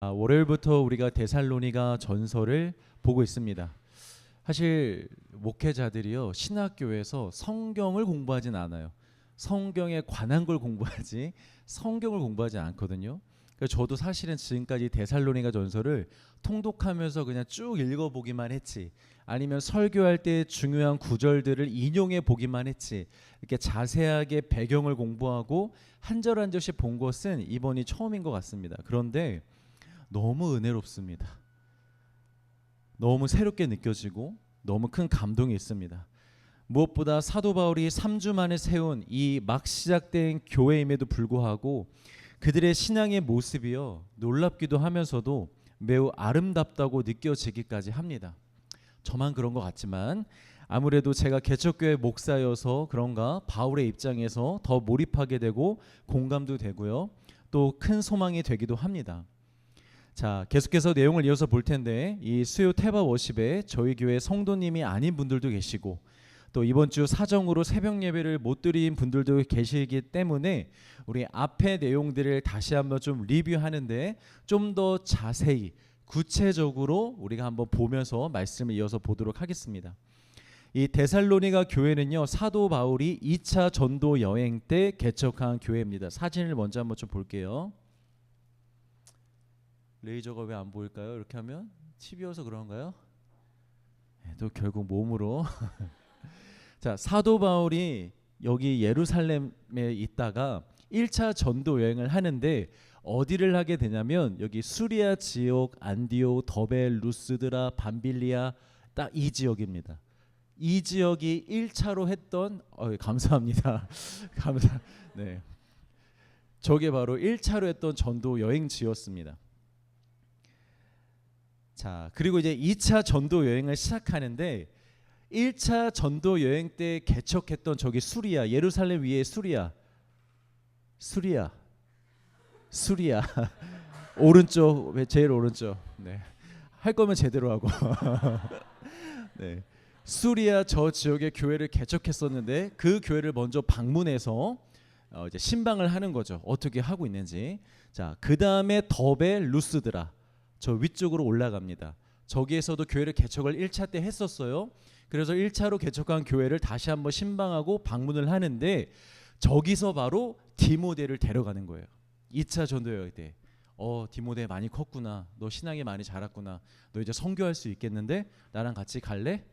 월요일부터 우리가 데살로니가 전서를 보고 있습니다. 사실 목회자들이요 신학교에서 성경을 공부하진 않아요. 성경에 관한 걸 공부하지 성경을 공부하지 않거든요. 그래서 저도 사실은 지금까지 데살로니가 전서를 통독하면서 그냥 쭉 읽어보기만 했지, 아니면 설교할 때 중요한 구절들을 인용해 보기만 했지, 이렇게 자세하게 배경을 공부하고 한 절 한 절씩 본 것은 이번이 처음인 것 같습니다. 그런데 너무 은혜롭습니다. 너무 새롭게 느껴지고 너무 큰 감동이 있습니다. 무엇보다 사도 바울이 3주 만에 세운 이 막 시작된 교회임에도 불구하고 그들의 신앙의 모습이요 놀랍기도 하면서도 매우 아름답다고 느껴지기까지 합니다. 저만 그런 것 같지만 아무래도 제가 개척교회 목사여서 그런가 바울의 입장에서 더 몰입하게 되고 공감도 되고요, 또 큰 소망이 되기도 합니다. 자, 계속해서 내용을 이어서 볼 텐데, 이 수요 태바 워십에 저희 교회 성도님이 아닌 분들도 계시고 또 이번 주 사정으로 새벽 예배를 못 드린 분들도 계시기 때문에 우리 앞의 내용들을 다시 한번 좀 리뷰하는데 좀 더 자세히 구체적으로 우리가 한번 보면서 말씀을 이어서 보도록 하겠습니다. 이 데살로니가 교회는요 사도 바울이 2차 전도 여행 때 개척한 교회입니다. 사진을 먼저 한번 좀 볼게요. 레이저가 왜 안 보일까요? 이렇게 하면 TV여서 그런가요? 또 결국 몸으로. 자, 사도 바울이 여기 예루살렘에 있다가 1차 전도 여행을 하는데 어디를 하게 되냐면 여기 수리아 지역, 안디오, 더베, 루스드라, 밤빌리아, 딱 이 지역입니다. 이 지역이 1차로 했던 감사합니다. 감사. 네. 저게 바로 1차로 했던 전도 여행지였습니다. 자, 그리고 이제 2차 전도 여행을 시작하는데 1차 전도 여행 때 개척했던 저기 수리아, 예루살렘 위에 수리아 오른쪽, 제일 오른쪽. 네. 할 거면 제대로 하고. 네. 수리아 저 지역의 교회를 개척했었는데 그 교회를 먼저 방문해서 이제 신방을 하는 거죠. 어떻게 하고 있는지. 자, 그 다음에 더베 루스드라 저 위쪽으로 올라갑니다. 저기에서도 교회를 개척을 1차 때 했었어요. 그래서 1차로 개척한 교회를 다시 한번 신방하고 방문을 하는데 저기서 바로 디모데를 데려가는 거예요. 2차 전도여행 때 디모데 많이 컸구나, 너 신앙이 많이 자랐구나, 너 이제 선교할 수 있겠는데 나랑 같이 갈래?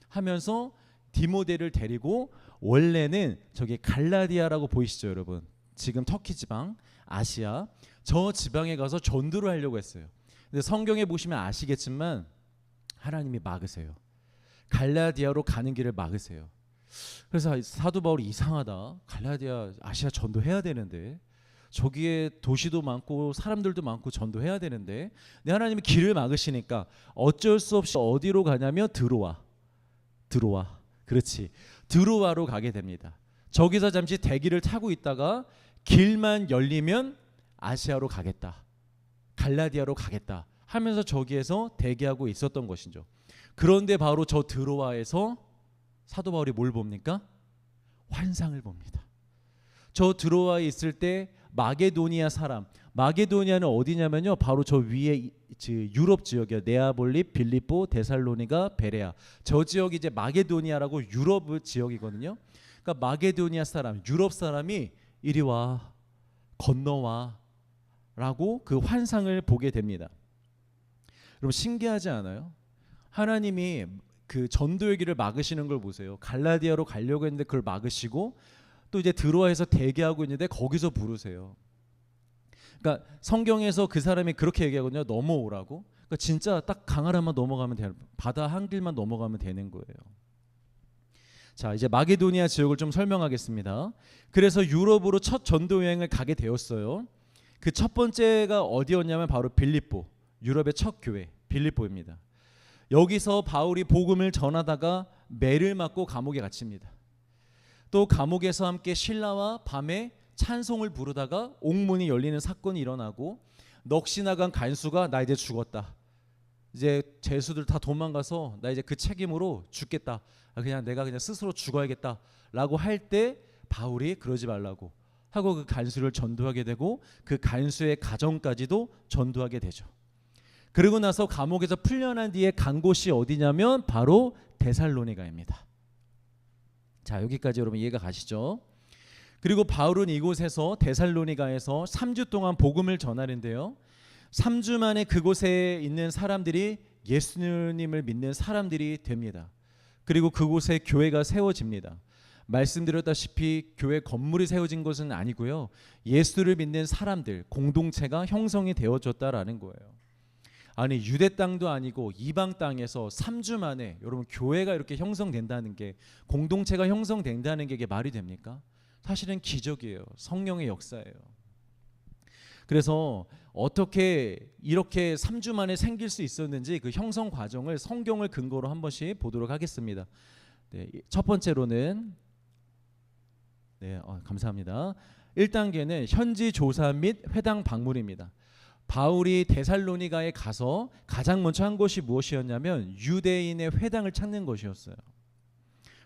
하면서 디모데를 데리고, 원래는 저기 갈라디아라고 보이시죠 여러분, 지금 터키 지방, 아시아 저 지방에 가서 전도를 하려고 했어요. 근데 성경에 보시면 아시겠지만 하나님이 막으세요. 갈라디아로 가는 길을 막으세요. 그래서 사도 바울이 이상하다, 갈라디아 아시아 전도해야 되는데 저기에 도시도 많고 사람들도 많고 전도해야 되는데 하나님이 길을 막으시니까 어쩔 수 없이 어디로 가냐면 드로아. 그렇지, 드로아로 가게 됩니다. 저기서 잠시 대기를 타고 있다가 길만 열리면 아시아로 가겠다, 갈라디아로 가겠다 하면서 저기에서 대기하고 있었던 것이죠. 그런데 바로 저 드로아에서 사도 바울이 뭘 봅니까? 환상을 봅니다. 저 드로아에 있을 때 마게도니아 사람, 마게도니아는 어디냐면요 바로 저 위에 유럽 지역이에요. 네아폴리, 빌립보, 데살로니가, 베레아, 저 지역이 이제 마게도니아라고 유럽 지역이거든요. 그러니까 마게도니아 사람, 유럽 사람이 이리 와, 건너와 라고 그 환상을 보게 됩니다. 여러분 신기하지 않아요? 하나님이 그 전도의 길을 막으시는 걸 보세요. 갈라디아로 가려고 했는데 그걸 막으시고 또 이제 드로아에서 대기하고 있는데 거기서 부르세요. 그러니까 성경에서 그 사람이 그렇게 얘기하거든요. 넘어오라고. 그러니까 진짜 딱 강하라만 넘어가면 돼요. 바다 한 길만 넘어가면 되는 거예요. 자, 이제 마게도니아 지역을 좀 설명하겠습니다. 그래서 유럽으로 첫 전도 여행을 가게 되었어요. 그 첫 번째가 어디였냐면 바로 빌립보, 유럽의 첫 교회 빌립보입니다. 여기서 바울이 복음을 전하다가 매를 맞고 감옥에 갇힙니다. 또 감옥에서 함께 신라와 밤에 찬송을 부르다가 옥문이 열리는 사건이 일어나고 넋이 나간 간수가 나 이제 죽었다, 이제 죄수들 다 도망가서 나 이제 그 책임으로 죽겠다, 그냥 내가 그냥 스스로 죽어야겠다 라고 할 때 바울이 그러지 말라고, 하고 그 간수를 전도하게 되고 그 간수의 가정까지도 전도하게 되죠. 그러고 나서 감옥에서 풀려난 뒤에 간 곳이 어디냐면 바로 데살로니가입니다. 자, 여기까지 여러분 이해가 가시죠? 그리고 바울은 이곳에서 데살로니가에서 3주 동안 복음을 전하는데요. 3주 만에 그곳에 있는 사람들이 예수님을 믿는 사람들이 됩니다. 그리고 그곳에 교회가 세워집니다. 말씀드렸다시피 교회 건물이 세워진 것은 아니고요. 예수를 믿는 사람들, 공동체가 형성이 되어졌다라는 거예요. 아니, 유대 땅도 아니고 이방 땅에서 3주 만에 여러분 교회가 이렇게 형성된다는 게, 공동체가 형성된다는 게 이게 말이 됩니까? 사실은 기적이에요. 성령의 역사예요. 그래서 어떻게 이렇게 3주 만에 생길 수 있었는지 그 형성 과정을 성경을 근거로 한 번씩 보도록 하겠습니다. 네, 첫 번째로는 감사합니다. 1단계는 현지 조사 및 회당 방문입니다. 바울이 데살로니가에 가서 가장 먼저 한 것이 무엇이었냐면 유대인의 회당을 찾는 것이었어요.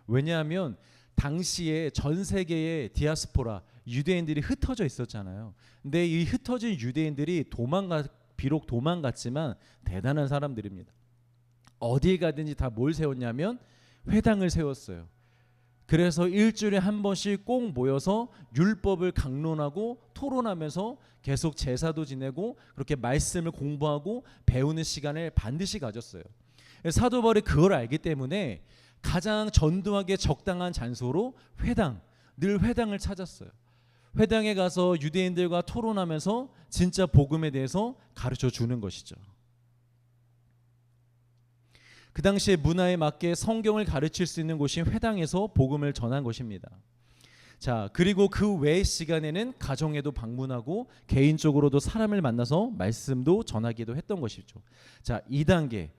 왜냐하면 당시에 전 세계의 디아스포라, 유대인들이 흩어져 있었잖아요. 근데 이 흩어진 유대인들이 비록 도망갔지만 대단한 사람들입니다. 어디에 가든지 다 뭘 세웠냐면 회당을 세웠어요. 그래서 일주일에 한 번씩 꼭 모여서 율법을 강론하고 토론하면서 계속 제사도 지내고 그렇게 말씀을 공부하고 배우는 시간을 반드시 가졌어요. 사도 바울이 그걸 알기 때문에 가장 전도하기에 적당한 장소로 늘 회당을 찾았어요. 회당에 가서 유대인들과 토론하면서 진짜 복음에 대해서 가르쳐 주는 것이죠. 그 당시의 문화에 맞게 성경을 가르칠 수 있는 곳이 회당에서 복음을 전한 것입니다. 자, 그리고 그 외의 시간에는 가정에도 방문하고 개인적으로도 사람을 만나서 말씀도 전하기도 했던 것이죠. 자, 2단계.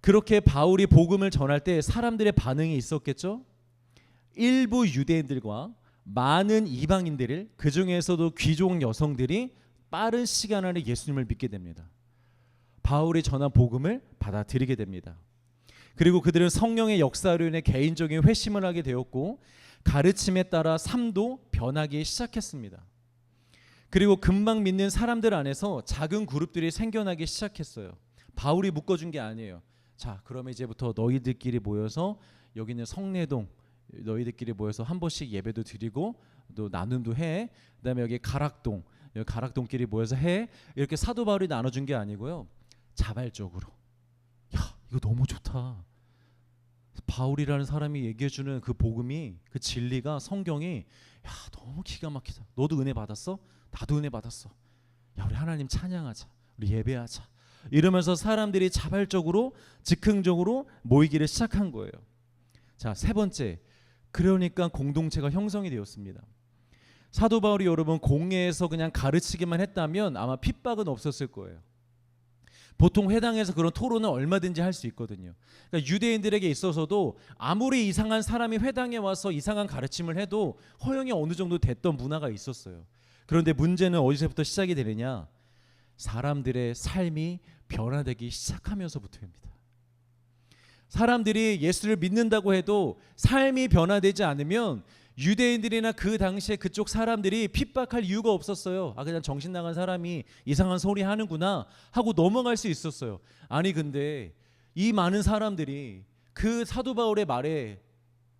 그렇게 바울이 복음을 전할 때 사람들의 반응이 있었겠죠? 일부 유대인들과 많은 이방인들을, 그 중에서도 귀족 여성들이 빠른 시간 안에 예수님을 믿게 됩니다. 바울이 전한 복음을 받아들이게 됩니다. 그리고 그들은 성령의 역사로 인해 개인적인 회심을 하게 되었고 가르침에 따라 삶도 변하기 시작했습니다. 그리고 금방 믿는 사람들 안에서 작은 그룹들이 생겨나기 시작했어요. 바울이 묶어준 게 아니에요. 자, 그러면 이제부터 너희들끼리 모여서 여기는 성내동, 너희들끼리 모여서 한 번씩 예배도 드리고 또 나눔도 해. 그다음에 여기 가락동끼리 모여서 해. 이렇게 사도 바울이 나눠준 게 아니고요. 자발적으로. 야, 이거 너무 좋다. 바울이라는 사람이 얘기해주는 그 복음이, 그 진리가, 성경이 야, 너무 기가 막히다. 너도 은혜 받았어? 나도 은혜 받았어. 야, 우리 하나님 찬양하자. 우리 예배하자. 이러면서 사람들이 자발적으로 즉흥적으로 모이기를 시작한 거예요. 자, 세 번째. 그러니까 공동체가 형성이 되었습니다. 사도 바울이 여러분 공회에서 그냥 가르치기만 했다면 아마 핍박은 없었을 거예요. 보통 회당에서 그런 토론은 얼마든지 할 수 있거든요. 그러니까 유대인들에게 있어서도 아무리 이상한 사람이 회당에 와서 이상한 가르침을 해도 허용이 어느 정도 됐던 문화가 있었어요. 그런데 문제는 어디서부터 시작이 되느냐? 사람들의 삶이 변화되기 시작하면서부터입니다. 사람들이 예수를 믿는다고 해도 삶이 변화되지 않으면 유대인들이나 그 당시에 그쪽 사람들이 핍박할 이유가 없었어요. 아, 그냥 정신 나간 사람이 이상한 소리 하는구나 하고 넘어갈 수 있었어요. 아니, 근데 이 많은 사람들이 그 사도 바울의 말에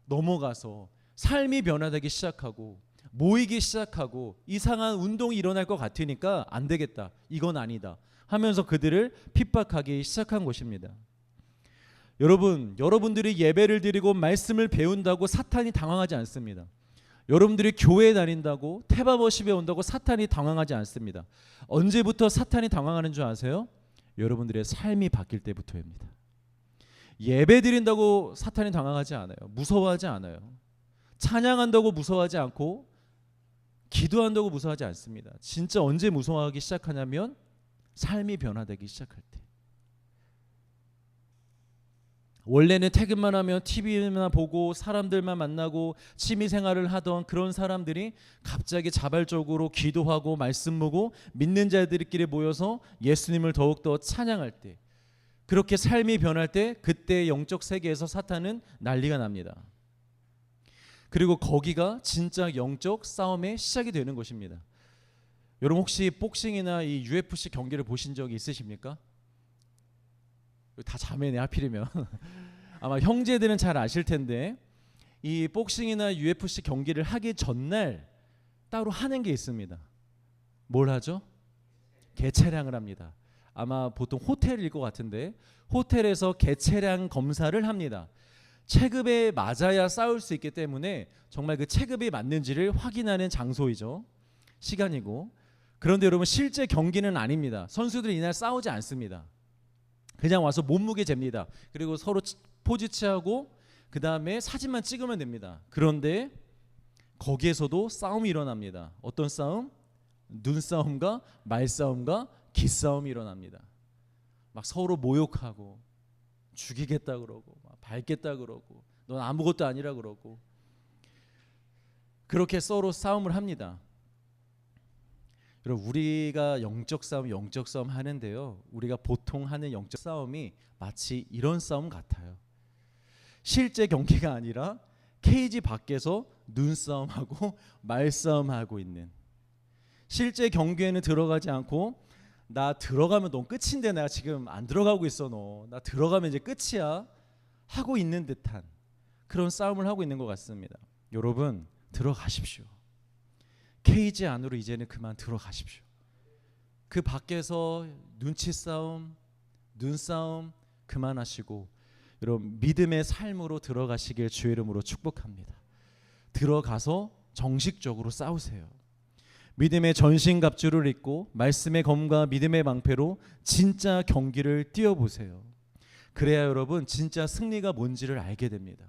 넘어가서 삶이 변화되기 시작하고 모이기 시작하고 이상한 운동이 일어날 것 같으니까 안 되겠다, 이건 아니다 하면서 그들을 핍박하기 시작한 것입니다. 여러분들이 예배를 드리고 말씀을 배운다고 사탄이 당황하지 않습니다. 여러분들이 교회에 다닌다고 테바버십에 온다고 사탄이 당황하지 않습니다. 언제부터 사탄이 당황하는 줄 아세요? 여러분들의 삶이 바뀔 때부터입니다. 예배 드린다고 사탄이 당황하지 않아요. 무서워하지 않아요. 찬양한다고 무서워하지 않고 기도한다고 무서워하지 않습니다. 진짜 언제 무서워하기 시작하냐면 삶이 변화되기 시작할 때. 원래는 퇴근만 하면 TV만 보고 사람들만 만나고 취미생활을 하던 그런 사람들이 갑자기 자발적으로 기도하고 말씀 보고 믿는 자들끼리 모여서 예수님을 더욱더 찬양할 때, 그렇게 삶이 변할 때, 그때 영적 세계에서 사탄은 난리가 납니다. 그리고 거기가 진짜 영적 싸움의 시작이 되는 것입니다. 여러분 혹시 복싱이나 이 UFC 경기를 보신 적이 있으십니까? 다 자매네 하필이면. 아마 형제들은 잘 아실 텐데 이 복싱이나 UFC 경기를 하기 전날 따로 하는 게 있습니다. 뭘 하죠? 개체량을 합니다. 아마 보통 호텔일 것 같은데 호텔에서 개체량 검사를 합니다. 체급에 맞아야 싸울 수 있기 때문에 정말 그 체급이 맞는지를 확인하는 장소이죠. 시간이고. 그런데 여러분 실제 경기는 아닙니다. 선수들이 이날 싸우지 않습니다. 그냥 와서 몸무게 잽니다. 그리고 서로 포즈 취하고 그 다음에 사진만 찍으면 됩니다. 그런데 거기에서도 싸움이 일어납니다. 어떤 싸움? 눈싸움과 말싸움과 기싸움이 일어납니다. 막 서로 모욕하고 죽이겠다 그러고 막 밟겠다 그러고 넌 아무것도 아니라 그러고 그렇게 서로 싸움을 합니다. 여러분 우리가 영적 싸움 하는데요. 우리가 보통 하는 영적 싸움이 마치 이런 싸움 같아요. 실제 경기가 아니라 케이지 밖에서 눈싸움하고 말싸움하고 있는, 실제 경기에는 들어가지 않고 나 들어가면 넌 끝인데 내가 지금 안 들어가고 있어, 나 들어가면 이제 끝이야 하고 있는 듯한 그런 싸움을 하고 있는 것 같습니다. 여러분 들어가십시오. 케이지 안으로 이제는 그만 들어가십시오. 그 밖에서 눈치 싸움, 눈싸움 그만하시고 여러분 믿음의 삶으로 들어가시길 주의 이름으로 축복합니다. 들어가서 정식적으로 싸우세요. 믿음의 전신갑주를 입고 말씀의 검과 믿음의 방패로 진짜 경기를 뛰어보세요. 그래야 여러분 진짜 승리가 뭔지를 알게 됩니다.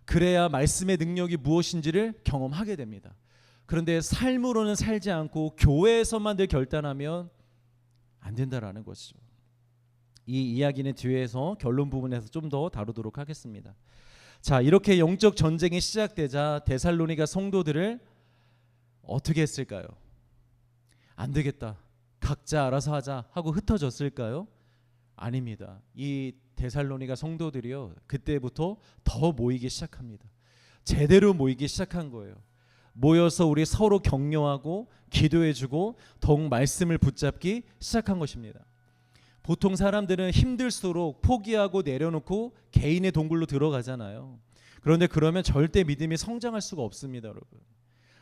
그래야 말씀의 능력이 무엇인지를 경험하게 됩니다. 그런데 삶으로는 살지 않고 교회에서만 늘 결단하면 안 된다라는 것이죠. 이 이야기는 뒤에서 결론 부분에서 좀 더 다루도록 하겠습니다. 자, 이렇게 영적 전쟁이 시작되자 데살로니가 성도들을 어떻게 했을까요? 안 되겠다, 각자 알아서 하자 하고 흩어졌을까요? 아닙니다. 이 데살로니가 성도들이요 그때부터 더 모이기 시작합니다. 제대로 모이기 시작한 거예요. 모여서 우리 서로 격려하고 기도해주고 더욱 말씀을 붙잡기 시작한 것입니다. 보통 사람들은 힘들수록 포기하고 내려놓고 개인의 동굴로 들어가잖아요. 그런데 그러면 절대 믿음이 성장할 수가 없습니다, 여러분.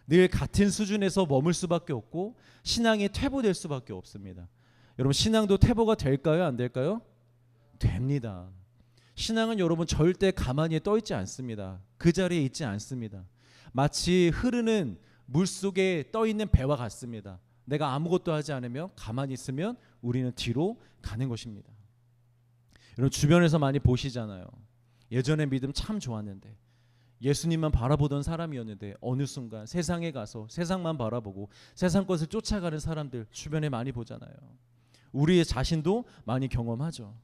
늘 같은 수준에서 머물 수밖에 없고 신앙이 퇴보될 수밖에 없습니다. 여러분 신앙도 퇴보가 될까요? 안 될까요? 됩니다. 신앙은 여러분 절대 가만히 떠 있지 않습니다. 그 자리에 있지 않습니다. 마치 흐르는 물속에 떠 있는 배와 같습니다. 내가 아무것도 하지 않으면 가만히 있으면 우리는 뒤로 가는 것입니다. 여러분 주변에서 많이 보시잖아요. 예전에 믿음 참 좋았는데 예수님만 바라보던 사람이었는데 어느 순간 세상에 가서 세상만 바라보고 세상 것을 쫓아가는 사람들 주변에 많이 보잖아요. 우리의 자신도 많이 경험하죠.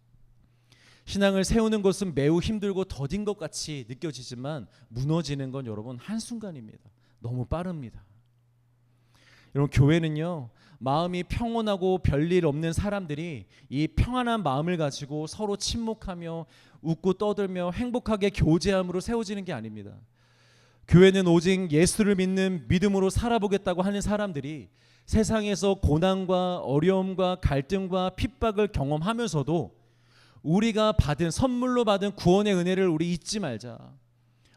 신앙을 세우는 것은 매우 힘들고 더딘 것 같이 느껴지지만 무너지는 건 여러분 한순간입니다. 너무 빠릅니다. 여러분 교회는요 마음이 평온하고 별일 없는 사람들이 이 평안한 마음을 가지고 서로 침묵하며 웃고 떠들며 행복하게 교제함으로 세워지는 게 아닙니다. 교회는 오직 예수를 믿는 믿음으로 살아보겠다고 하는 사람들이 세상에서 고난과 어려움과 갈등과 핍박을 경험하면서도 우리가 받은 선물로 받은 구원의 은혜를 우리 잊지 말자.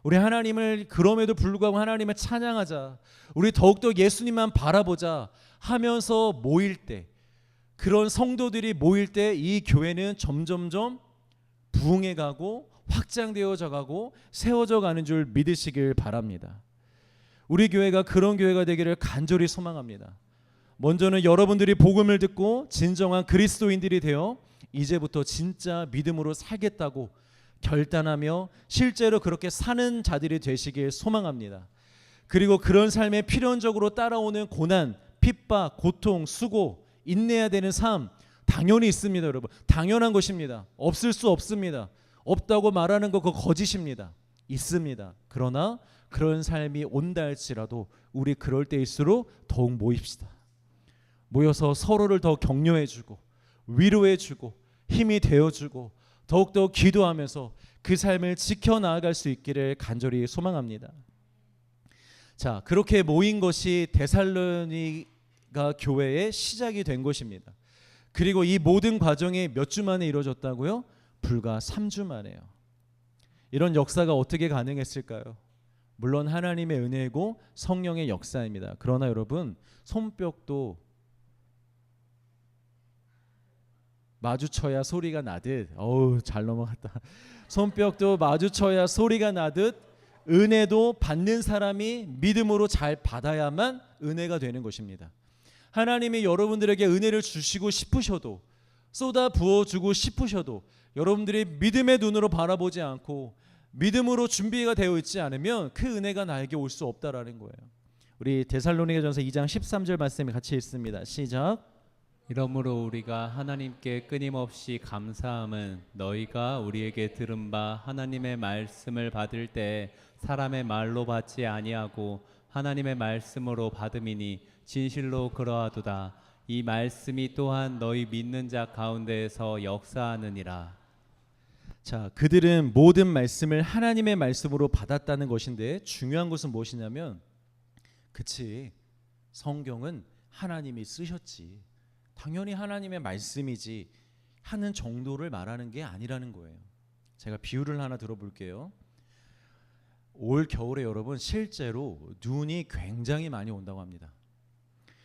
우리 하나님을 그럼에도 불구하고 하나님을 찬양하자. 우리 더욱더 예수님만 바라보자 하면서 모일 때, 그런 성도들이 모일 때 이 교회는 점점점 부흥해 가고 확장되어져 가고 세워져 가는 줄 믿으시길 바랍니다. 우리 교회가 그런 교회가 되기를 간절히 소망합니다. 먼저는 여러분들이 복음을 듣고 진정한 그리스도인들이 되어 이제부터 진짜 믿음으로 살겠다고 결단하며 실제로 그렇게 사는 자들이 되시길 소망합니다. 그리고 그런 삶에 필연적으로 따라오는 고난, 핍박, 고통, 수고, 인내해야 되는 삶 당연히 있습니다, 여러분. 당연한 것입니다. 없을 수 없습니다. 없다고 말하는 거 그거 거짓입니다. 있습니다. 그러나 그런 삶이 온다 할지라도 우리 그럴 때일수록 더욱 모입시다. 모여서 서로를 더 격려해주고 위로해주고 힘이 되어주고 더욱더 기도하면서 그 삶을 지켜나아갈 수 있기를 간절히 소망합니다. 자, 그렇게 모인 것이 데살로니가 교회의 시작이 된 것입니다. 그리고 이 모든 과정이 몇 주 만에 이루어졌다고요? 불과 3주 만에요. 이런 역사가 어떻게 가능했을까요? 물론 하나님의 은혜고 성령의 역사입니다. 그러나 여러분, 손뼉도 마주쳐야 소리가 나듯, 어우 잘 넘어갔다. 손뼉도 마주쳐야 소리가 나듯 은혜도 받는 사람이 믿음으로 잘 받아야만 은혜가 되는 것입니다. 하나님이 여러분들에게 은혜를 주시고 싶으셔도, 쏟아 부어주고 싶으셔도 여러분들이 믿음의 눈으로 바라보지 않고 믿음으로 준비가 되어 있지 않으면 그 은혜가 나에게 올 수 없다라는 거예요. 우리 데살로니가전서 2장 13절 말씀이 같이 읽습니다. 시작. 이러므로 우리가 하나님께 끊임없이 감사함은 너희가 우리에게 들은 바 하나님의 말씀을 받을 때 사람의 말로 받지 아니하고 하나님의 말씀으로 받음이니 진실로 그러하도다. 이 말씀이 또한 너희 믿는 자 가운데에서 역사하느니라. 자, 그들은 모든 말씀을 하나님의 말씀으로 받았다는 것인데 중요한 것은 무엇이냐면, 그치, 성경은 하나님이 쓰셨지, 당연히 하나님의 말씀이지 하는 정도를 말하는 게 아니라는 거예요. 제가 비유를 하나 들어볼게요. 올 겨울에 여러분 실제로 눈이 굉장히 많이 온다고 합니다.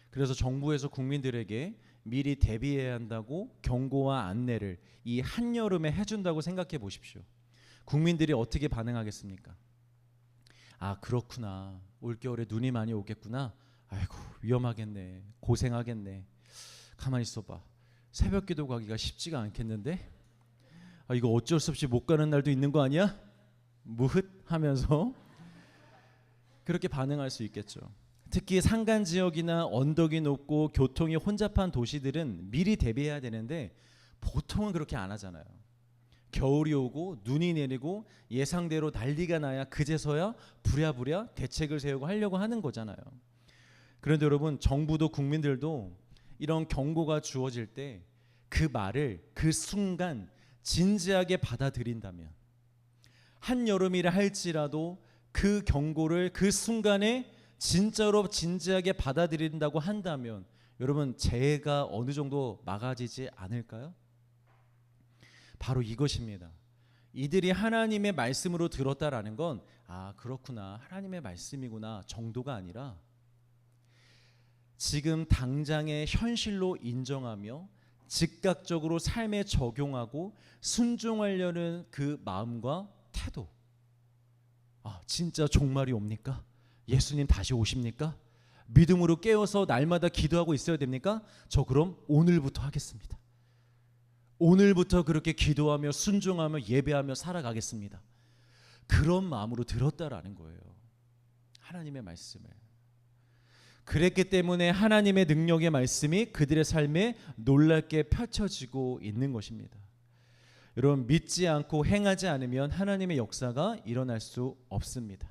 그래서 정부에서 국민들에게 미리 대비해야 한다고 경고와 안내를 이 한여름에 해준다고 생각해 보십시오. 국민들이 어떻게 반응하겠습니까? 아, 그렇구나, 올겨울에 눈이 많이 오겠구나, 아이고 위험하겠네, 고생하겠네, 가만히 있어봐, 새벽 기도 가기가 쉽지가 않겠는데, 아, 이거 어쩔 수 없이 못 가는 날도 있는 거 아니야? 무릇 하면서 그렇게 반응할 수 있겠죠. 특히 산간 지역이나 언덕이 높고 교통이 혼잡한 도시들은 미리 대비해야 되는데 보통은 그렇게 안 하잖아요. 겨울이 오고 눈이 내리고 예상대로 난리가 나야 그제서야 부랴부랴 대책을 세우고 하려고 하는 거잖아요. 그런데 여러분, 정부도 국민들도 이런 경고가 주어질 때 그 말을 그 순간 진지하게 받아들인다면, 한여름이라 할지라도 그 경고를 그 순간에 진짜로 진지하게 받아들인다고 한다면 여러분, 재해가 어느 정도 막아지지 않을까요? 바로 이것입니다. 이들이 하나님의 말씀으로 들었다라는 건, 아, 그렇구나, 하나님의 말씀이구나 정도가 아니라 지금 당장의 현실로 인정하며 즉각적으로 삶에 적용하고 순종하려는 그 마음과 태도. 아, 진짜 종말이 옵니까? 예수님 다시 오십니까? 믿음으로 깨어서 날마다 기도하고 있어야 됩니까? 저 그럼 오늘부터 하겠습니다. 오늘부터 그렇게 기도하며 순종하며 예배하며 살아가겠습니다. 그런 마음으로 들었다라는 거예요, 하나님의 말씀을. 그랬기 때문에 하나님의 능력의 말씀이 그들의 삶에 놀랍게 펼쳐지고 있는 것입니다. 여러분, 믿지 않고 행하지 않으면 하나님의 역사가 일어날 수 없습니다.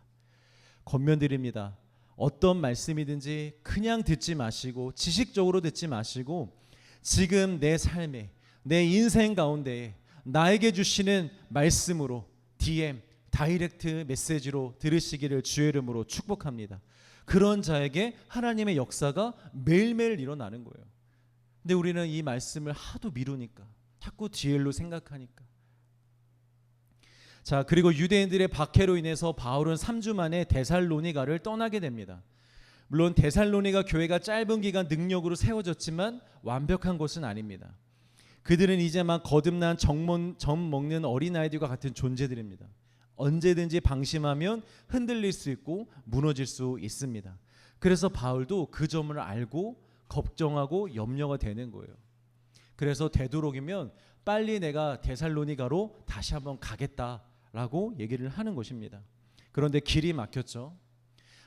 권면드립니다. 어떤 말씀이든지 그냥 듣지 마시고, 지식적으로 듣지 마시고, 지금 내 삶에, 내 인생 가운데 나에게 주시는 말씀으로 DM, 다이렉트 메시지로 들으시기를 주의 이름으로 축복합니다. 그런 자에게 하나님의 역사가 매일매일 일어나는 거예요. 근데 우리는 이 말씀을 하도 미루니까, 자꾸 뒤엘로 생각하니까. 자, 그리고 유대인들의 박해로 인해서 바울은 3주 만에 데살로니가를 떠나게 됩니다. 물론 데살로니가 교회가 짧은 기간 능력으로 세워졌지만 완벽한 것은 아닙니다. 그들은 이제 막 거듭난 점 먹는 어린아이들과 같은 존재들입니다. 언제든지 방심하면 흔들릴 수 있고 무너질 수 있습니다. 그래서 바울도 그 점을 알고 걱정하고 염려가 되는 거예요. 그래서 되도록이면 빨리 내가 데살로니가로 다시 한번 가겠다라고 얘기를 하는 것입니다. 그런데 길이 막혔죠.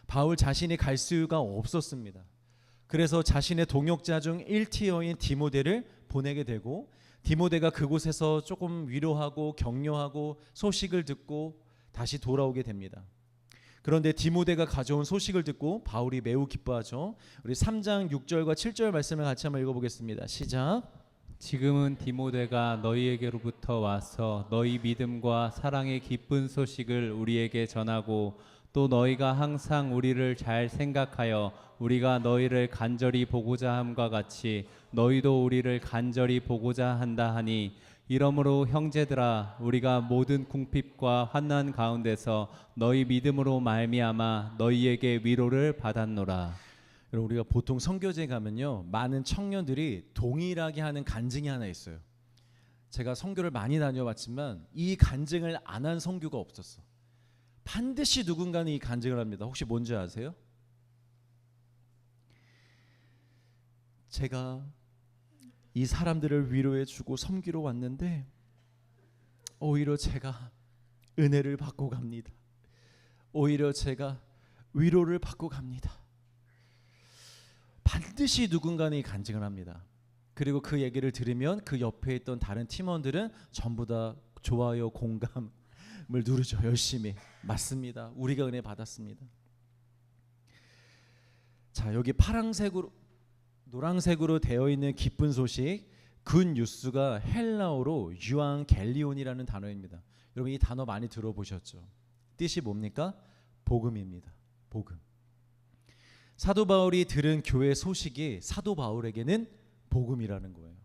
바울 자신이 갈 수가 없었습니다. 그래서 자신의 동역자 중 1티어인 디모데를 보내게 되고, 디모데가 그곳에서 조금 위로하고 격려하고 소식을 듣고 다시 돌아오게 됩니다. 그런데 디모데가 가져온 소식을 듣고 바울이 매우 기뻐하죠. 우리 3장 6절과 7절 말씀을 같이 한번 읽어보겠습니다. 시작. 지금은 디모데가 너희에게로부터 와서 너희 믿음과 사랑의 기쁜 소식을 우리에게 전하고 또 너희가 항상 우리를 잘 생각하여 우리가 너희를 간절히 보고자 함과 같이 너희도 우리를 간절히 보고자 한다 하니 이러므로 형제들아 우리가 모든 궁핍과 환난 가운데서 너희 믿음으로 말미암아 너희에게 위로를 받았노라. 여러분 우리가 보통 선교제 가면요 많은 청년들이 동일하게 하는 간증이 하나 있어요. 제가 선교를 많이 다녀봤지만 이 간증을 안 한 선교가 없었어. 반드시 누군가는 이 간증을 합니다. 혹시 뭔지 아세요? 제가 이 사람들을 위로해주고 섬기러 왔는데 오히려 제가 은혜를 받고 갑니다. 오히려 제가 위로를 받고 갑니다. 반드시 누군가는 이 간증을 합니다. 그리고 그 얘기를 들으면 그 옆에 있던 다른 팀원들은 전부 다 좋아요, 공감을 누르죠. 열심히. 맞습니다. 우리가 은혜 받았습니다. 자, 여기 파란색으로 노란색으로 되어 있는 기쁜 소식 굿 뉴스가 헬라어로 유앙겔리온이라는 단어입니다. 여러분 이 단어 많이 들어보셨죠? 뜻이 뭡니까? 복음입니다. 복음. 사도 바울이 들은 교회 소식이 사도 바울에게는 복음이라는 거예요.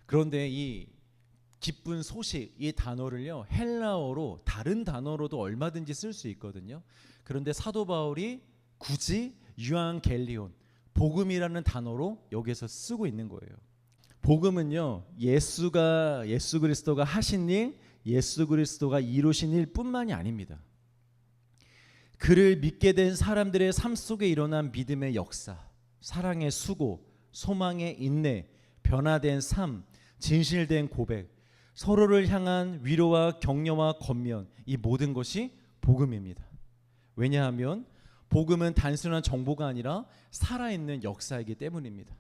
그런데 이 기쁜 소식 이 단어를요 헬라어로 다른 단어로도 얼마든지 쓸 수 있거든요. 그런데 사도 바울이 굳이 유앙겔리온 복음이라는 단어로 여기서 쓰고 있는 거예요. 복음은요 예수 그리스도가 하신 일, 예수 그리스도가 이루신 일뿐만이 아닙니다. 그를 믿게 된 사람들의 삶 속에 일어난 믿음의 역사, 사랑의 수고, 소망의 인내, 변화된 삶, 진실된 고백, 서로를 향한 위로와 격려와 권면, 이 모든 것이 복음입니다. 왜냐하면 복음은 단순한 정보가 아니라 살아있는 역사이기 때문입니다.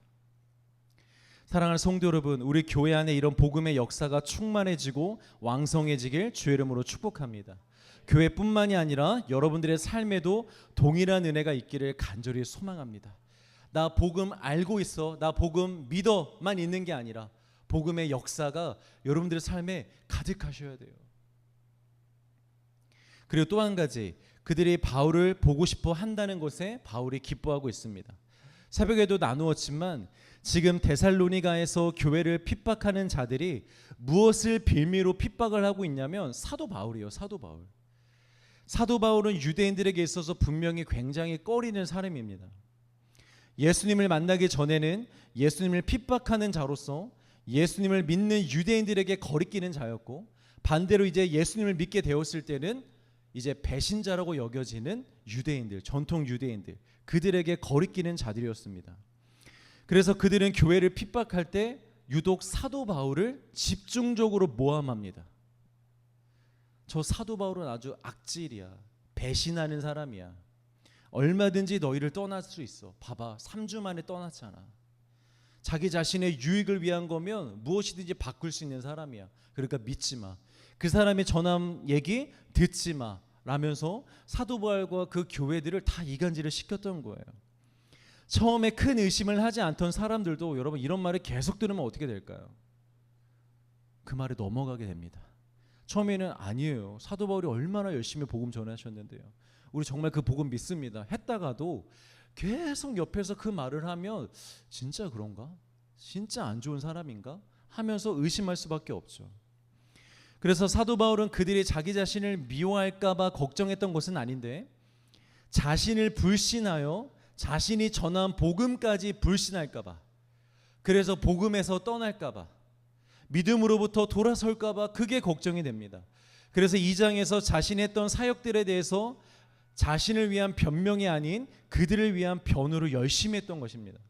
사랑하는 성도 여러분, 우리 교회 안에 이런 복음의 역사가 충만해지고 왕성해지길 주의 이름으로 축복합니다. 교회뿐만이 아니라 여러분들의 삶에도 동일한 은혜가 있기를 간절히 소망합니다. 나 복음 알고 있어, 나 복음 믿어만 있는 게 아니라 복음의 역사가 여러분들의 삶에 가득하셔야 돼요. 그리고 또 한 가지, 그들이 바울을 보고 싶어 한다는 것에 바울이 기뻐하고 있습니다. 새벽에도 나누었지만 지금 데살로니가에서 교회를 핍박하는 자들이 무엇을 빌미로 핍박을 하고 있냐면 사도 바울이에요. 사도 바울. 사도 바울은 유대인들에게 있어서 분명히 굉장히 꺼리는 사람입니다. 예수님을 만나기 전에는 예수님을 핍박하는 자로서 예수님을 믿는 유대인들에게 거리끼는 자였고, 반대로 이제 예수님을 믿게 되었을 때는 이제 배신자라고 여겨지는 유대인들, 전통 유대인들, 그들에게 거리끼는 자들이었습니다. 그래서 그들은 교회를 핍박할 때 유독 사도 바울을 집중적으로 모함합니다. 저 사도 바울은 아주 악질이야, 배신하는 사람이야, 얼마든지 너희를 떠날 수 있어. 봐봐, 3주 만에 떠났잖아. 자기 자신의 유익을 위한 거면 무엇이든지 바꿀 수 있는 사람이야. 그러니까 믿지 마. 그 사람의 전함 얘기 듣지 마 라면서 사도 바울과 그 교회들을 다 이간질을 시켰던 거예요. 처음에 큰 의심을 하지 않던 사람들도 여러분 이런 말을 계속 들으면 어떻게 될까요? 그 말에 넘어가게 됩니다. 처음에는 아니에요, 사도 바울이 얼마나 열심히 복음 전하셨는데요, 우리 정말 그 복음 믿습니다 했다가도 계속 옆에서 그 말을 하면 진짜 그런가? 진짜 안 좋은 사람인가? 하면서 의심할 수밖에 없죠. 그래서 사도 바울은 그들이 자기 자신을 미워할까 봐 걱정했던 것은 아닌데, 자신을 불신하여 자신이 전한 복음까지 불신할까 봐, 그래서 복음에서 떠날까 봐, 믿음으로부터 돌아설까 봐 그게 걱정이 됩니다. 그래서 2장에서 자신이 했던 사역들에 대해서 자신을 위한 변명이 아닌 그들을 위한 변호를 열심히 했던 것입니다.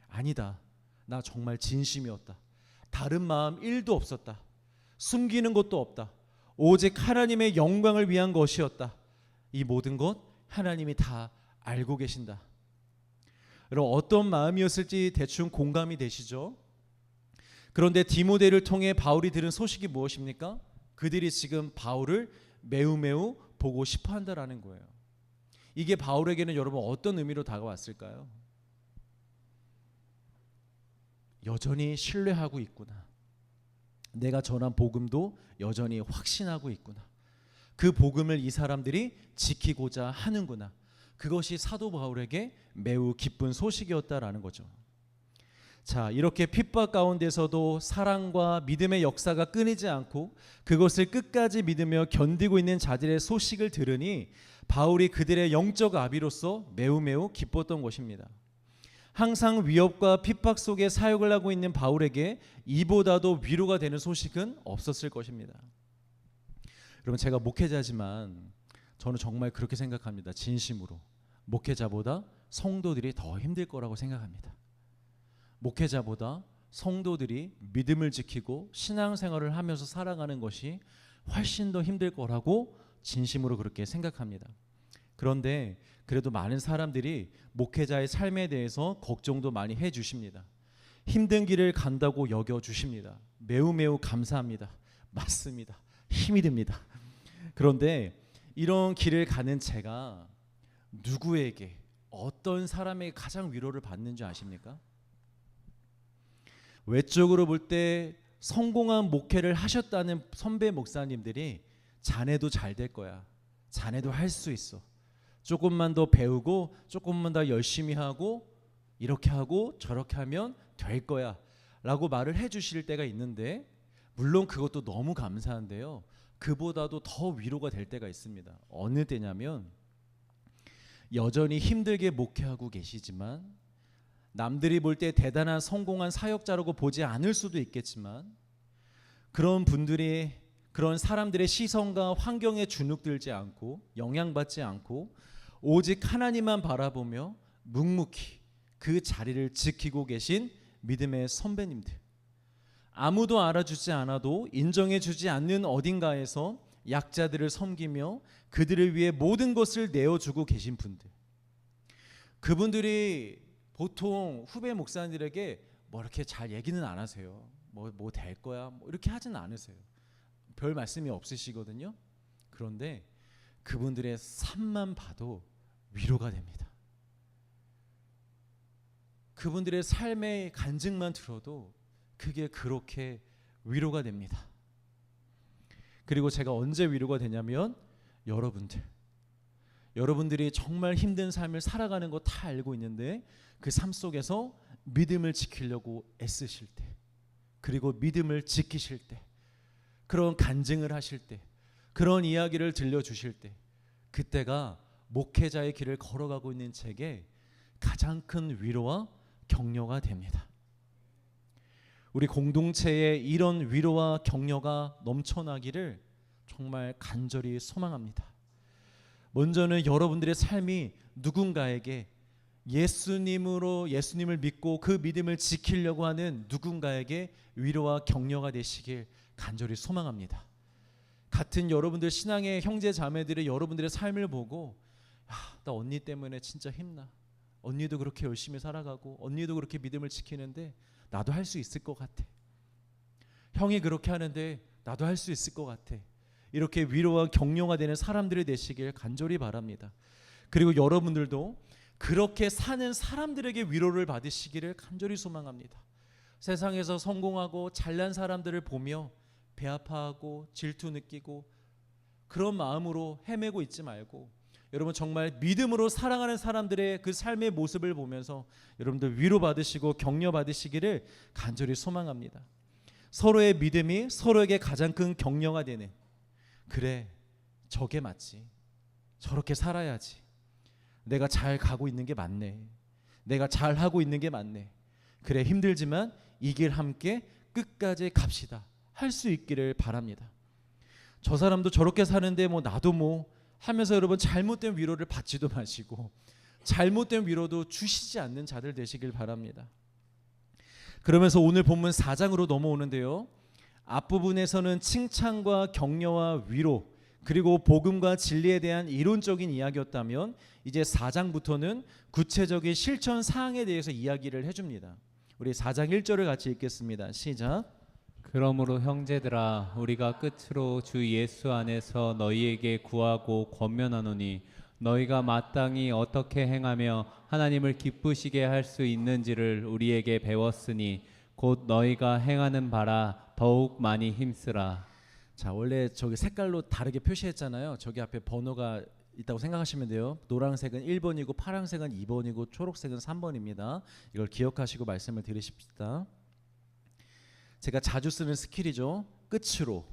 아니다, 나 정말 진심이었다, 다른 마음 1도 없었다, 숨기는 것도 없다, 오직 하나님의 영광을 위한 것이었다, 이 모든 것 하나님이 다 알고 계신다. 여러분 어떤 마음이었을지 대충 공감이 되시죠? 그런데 디모데를 통해 바울이 들은 소식이 무엇입니까? 그들이 지금 바울을 매우 보고 싶어 한다라는 거예요. 이게 바울에게는 여러분 어떤 의미로 다가왔을까요? 여전히 신뢰하고 있구나, 내가 전한 복음도 여전히 확신하고 있구나, 그 복음을 이 사람들이 지키고자 하는구나. 그것이 사도 바울에게 매우 기쁜 소식이었다라는 거죠. 자, 이렇게 핍박 가운데서도 사랑과 믿음의 역사가 끊이지 않고 그것을 끝까지 믿으며 견디고 있는 자들의 소식을 들으니 바울이 그들의 영적 아비로서 매우 기뻤던 것입니다. 항상 위협과 핍박 속에 사역을 하고 있는 바울에게 이보다도 위로가 되는 소식은 없었을 것입니다. 여러분, 제가 목회자지만 저는 정말 그렇게 생각합니다. 진심으로. 목회자보다 성도들이 더 힘들 거라고 생각합니다. 목회자보다 성도들이 믿음을 지키고 신앙생활을 하면서 살아가는 것이 훨씬 더 힘들 거라고 진심으로 그렇게 생각합니다. 그런데 그래도 많은 사람들이 목회자의 삶에 대해서 걱정도 많이 해주십니다. 힘든 길을 간다고 여겨주십니다. 매우 감사합니다. 맞습니다. 힘이 듭니다. 그런데 이런 길을 가는 제가 누구에게, 어떤 사람에게 가장 위로를 받는 줄 아십니까? 외적으로 볼 때 성공한 목회를 하셨다는 선배 목사님들이 자네도 잘 될 거야. 자네도 할 수 있어. 조금만 더 배우고 조금만 더 열심히 하고 이렇게 하고 저렇게 하면 될 거야 라고 말을 해주실 때가 있는데, 물론 그것도 너무 감사한데요, 그보다도 더 위로가 될 때가 있습니다. 어느 때냐면 여전히 힘들게 목회하고 계시지만 남들이 볼 때 대단한 성공한 사역자라고 보지 않을 수도 있겠지만 그런 분들이, 그런 사람들의 시선과 환경에 주눅들지 않고 영향받지 않고 오직 하나님만 바라보며 묵묵히 그 자리를 지키고 계신 믿음의 선배님들, 아무도 알아주지 않아도 인정해주지 않는 어딘가에서 약자들을 섬기며 그들을 위해 모든 것을 내어주고 계신 분들, 그분들이 보통 후배 목사님들에게 뭐 이렇게 잘 얘기는 안 하세요. 뭐 될 거야 뭐 이렇게 하지는 않으세요. 별 말씀이 없으시거든요. 그런데 그분들의 삶만 봐도 위로가 됩니다. 그분들의 삶의 간증만 들어도 그게 그렇게 위로가 됩니다. 그리고 제가 언제 위로가 되냐면 여러분들이 정말 힘든 삶을 살아가는 거 다 알고 있는데 그 삶 속에서 믿음을 지키려고 애쓰실 때, 그리고 믿음을 지키실 때, 그런 간증을 하실 때, 그런 이야기를 들려주실 때, 그때가 목회자의 길을 걸어가고 있는 제게 가장 큰 위로와 격려가 됩니다. 우리 공동체에 이런 위로와 격려가 넘쳐나기를 정말 간절히 소망합니다. 먼저는 여러분들의 삶이 누군가에게 예수님을 믿고 그 믿음을 지키려고 하는 누군가에게 위로와 격려가 되시길 간절히 소망합니다. 같은 여러분들 신앙의 형제 자매들의 여러분들의 삶을 보고 나 언니 때문에 진짜 힘나. 언니도 그렇게 열심히 살아가고 언니도 그렇게 믿음을 지키는데 나도 할 수 있을 것 같아. 형이 그렇게 하는데 나도 할 수 있을 것 같아. 이렇게 위로와 격려가 되는 사람들이 되시길 간절히 바랍니다. 그리고 여러분들도 그렇게 사는 사람들에게 위로를 받으시기를 간절히 소망합니다. 세상에서 성공하고 잘난 사람들을 보며 배 아파하고 질투 느끼고 그런 마음으로 헤매고 있지 말고, 여러분 정말 믿음으로 사랑하는 사람들의 그 삶의 모습을 보면서 여러분들 위로받으시고 격려받으시기를 간절히 소망합니다. 서로의 믿음이 서로에게 가장 큰 격려가 되는, 그래 저게 맞지, 저렇게 살아야지, 내가 잘 가고 있는 게 맞네, 내가 잘 하고 있는 게 맞네, 그래 힘들지만 이 길 함께 끝까지 갑시다 할 수 있기를 바랍니다. 저 사람도 저렇게 사는데 뭐 나도 뭐 하면서 여러분 잘못된 위로를 받지도 마시고 잘못된 위로도 주시지 않는 자들 되시길 바랍니다. 그러면서 오늘 본문 4장으로 넘어오는데요, 앞부분에서는 칭찬과 격려와 위로 그리고 복음과 진리에 대한 이론적인 이야기였다면 이제 4장부터는 구체적인 실천 사항에 대해서 이야기를 해줍니다. 우리 4장 1절을 같이 읽겠습니다. 시작. 그러므로 형제들아 우리가 끝으로 주 예수 안에서 너희에게 구하고 권면하노니 너희가 마땅히 어떻게 행하며 하나님을 기쁘시게 할 수 있는지를 우리에게 배웠으니 곧 너희가 행하는 바라 더욱 많이 힘쓰라. 자, 원래 저기 색깔로 다르게 표시했잖아요. 저기 앞에 번호가 있다고 생각하시면 돼요. 노란색은 1번이고 파란색은 2번이고 초록색은 3번입니다. 이걸 기억하시고 말씀을 드리십시다. 제가 자주 쓰는 스킬이죠. 끝으로,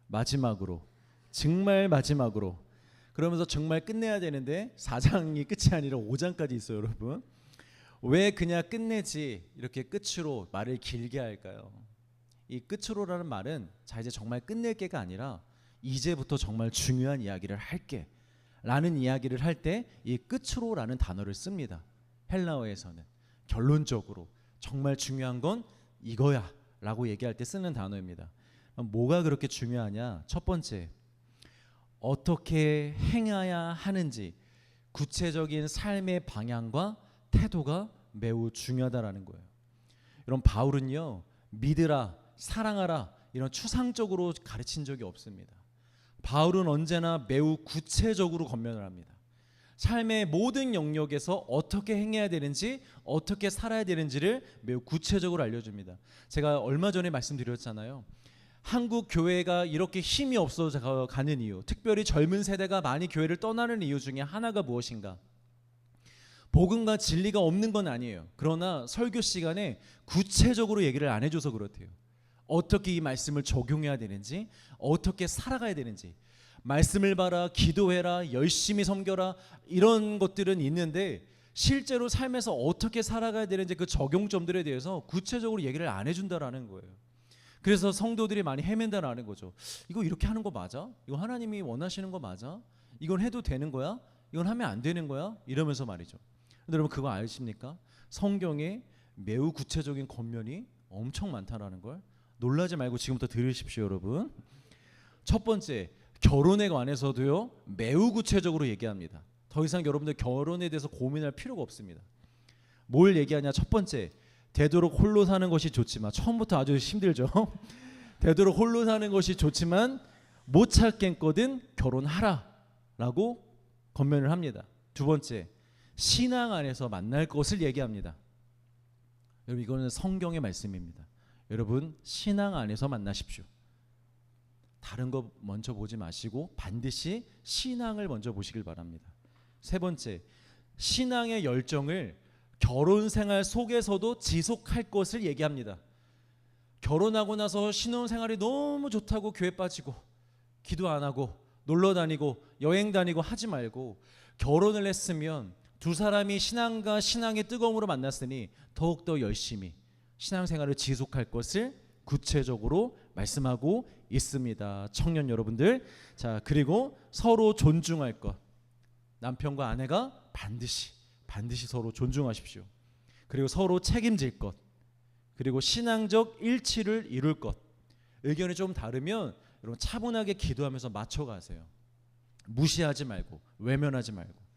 마지막으로, 정말 마지막으로. 그러면서 정말 끝내야 되는데 4장이 끝이 아니라 5장까지 있어요, 여러분. 왜 그냥 끝내지 이렇게 끝으로 말을 길게 할까요? 이 끝으로라는 말은 자 이제 정말 끝낼 게가 아니라 이제부터 정말 중요한 이야기를 할게 라는 이야기를 할 때 이 끝으로라는 단어를 씁니다. 헬라어에서는 결론적으로 정말 중요한 건 이거야 라고 얘기할 때 쓰는 단어입니다. 뭐가 그렇게 중요하냐? 첫 번째, 어떻게 행해야 하는지 구체적인 삶의 방향과 태도가 매우 중요하다라는 거예요. 여러분, 바울은요, 믿으라, 사랑하라 이런 추상적으로 가르친 적이 없습니다. 바울은 언제나 매우 구체적으로 권면을 합니다. 삶의 모든 영역에서 어떻게 행해야 되는지, 어떻게 살아야 되는지를 매우 구체적으로 알려줍니다. 제가 얼마 전에 말씀드렸잖아요. 한국 교회가 이렇게 힘이 없어져 가는 이유, 특별히 젊은 세대가 많이 교회를 떠나는 이유 중에 하나가 무엇인가? 복음과 진리가 없는 건 아니에요. 그러나 설교 시간에 구체적으로 얘기를 안 해줘서 그렇대요. 어떻게 이 말씀을 적용해야 되는지, 어떻게 살아가야 되는지, 말씀을 봐라, 기도해라, 열심히 섬겨라 이런 것들은 있는데 실제로 삶에서 어떻게 살아가야 되는지 그 적용점들에 대해서 구체적으로 얘기를 안 해준다라는 거예요. 그래서 성도들이 많이 헤맨다라는 거죠. 이거 이렇게 하는 거 맞아? 이거 하나님이 원하시는 거 맞아? 이건 해도 되는 거야? 이건 하면 안 되는 거야? 이러면서 말이죠. 근데 여러분 그거 아십니까? 성경에 매우 구체적인 권면이 엄청 많다라는 걸 놀라지 말고 지금부터 들으십시오, 여러분. 첫 번째, 결혼에 관해서도요 매우 구체적으로 얘기합니다. 더 이상 여러분들 결혼에 대해서 고민할 필요가 없습니다. 뭘 얘기하냐? 첫 번째, 되도록 홀로 사는 것이 좋지만, 처음부터 아주 힘들죠. 되도록 홀로 사는 것이 좋지만 못 찾겠거든 결혼하라 라고 권면을 합니다. 두 번째, 신앙 안에서 만날 것을 얘기합니다. 여러분 이거는 성경의 말씀입니다. 여러분 신앙 안에서 만나십시오. 다른 거 먼저 보지 마시고 반드시 신앙을 먼저 보시길 바랍니다. 세 번째, 신앙의 열정을 결혼 생활 속에서도 지속할 것을 얘기합니다. 결혼하고 나서 신혼생활이 너무 좋다고 교회 빠지고 기도 안 하고 놀러 다니고 여행 다니고 하지 말고, 결혼을 했으면 두 사람이 신앙과 신앙의 뜨거움으로 만났으니 더욱더 열심히 신앙생활을 지속할 것을 구체적으로 말씀하고 있습니다. 청년 여러분들, 자 그리고 서로 존중할 것. 남편과 아내가 반드시 서로 존중하십시오. 그리고 서로 책임질 것. 그리고 신앙적 일치를 이룰 것. 의견이 좀 다르면 여러분 차분하게 기도하면서 맞춰가세요. 무시하지 말고 외면하지 말고.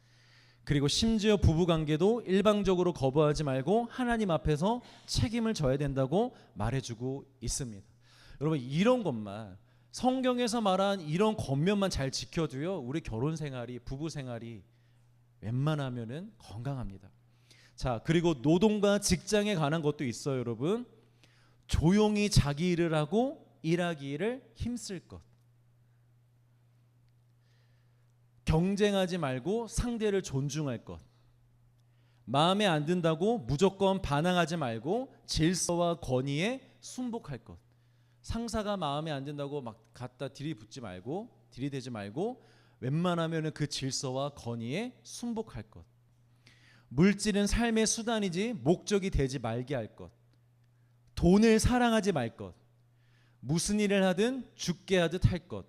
그리고 심지어 부부관계도 일방적으로 거부하지 말고 하나님 앞에서 책임을 져야 된다고 말해주고 있습니다. 여러분 이런 것만, 성경에서 말한 이런 권면만 잘 지켜도요 우리 결혼생활이, 부부생활이 웬만하면은 건강합니다. 자 그리고 노동과 직장에 관한 것도 있어요. 여러분 조용히 자기 일을 하고 일하기를 힘쓸 것. 경쟁하지 말고 상대를 존중할 것. 마음에 안 든다고 무조건 반항하지 말고 질서와 권위에 순복할 것. 상사가 마음에 안 든다고 막 갖다 들이대지 말고 웬만하면 그 질서와 권위에 순복할 것. 물질은 삶의 수단이지 목적이 되지 말게 할 것. 돈을 사랑하지 말 것. 무슨 일을 하든 죽게 하듯 할 것.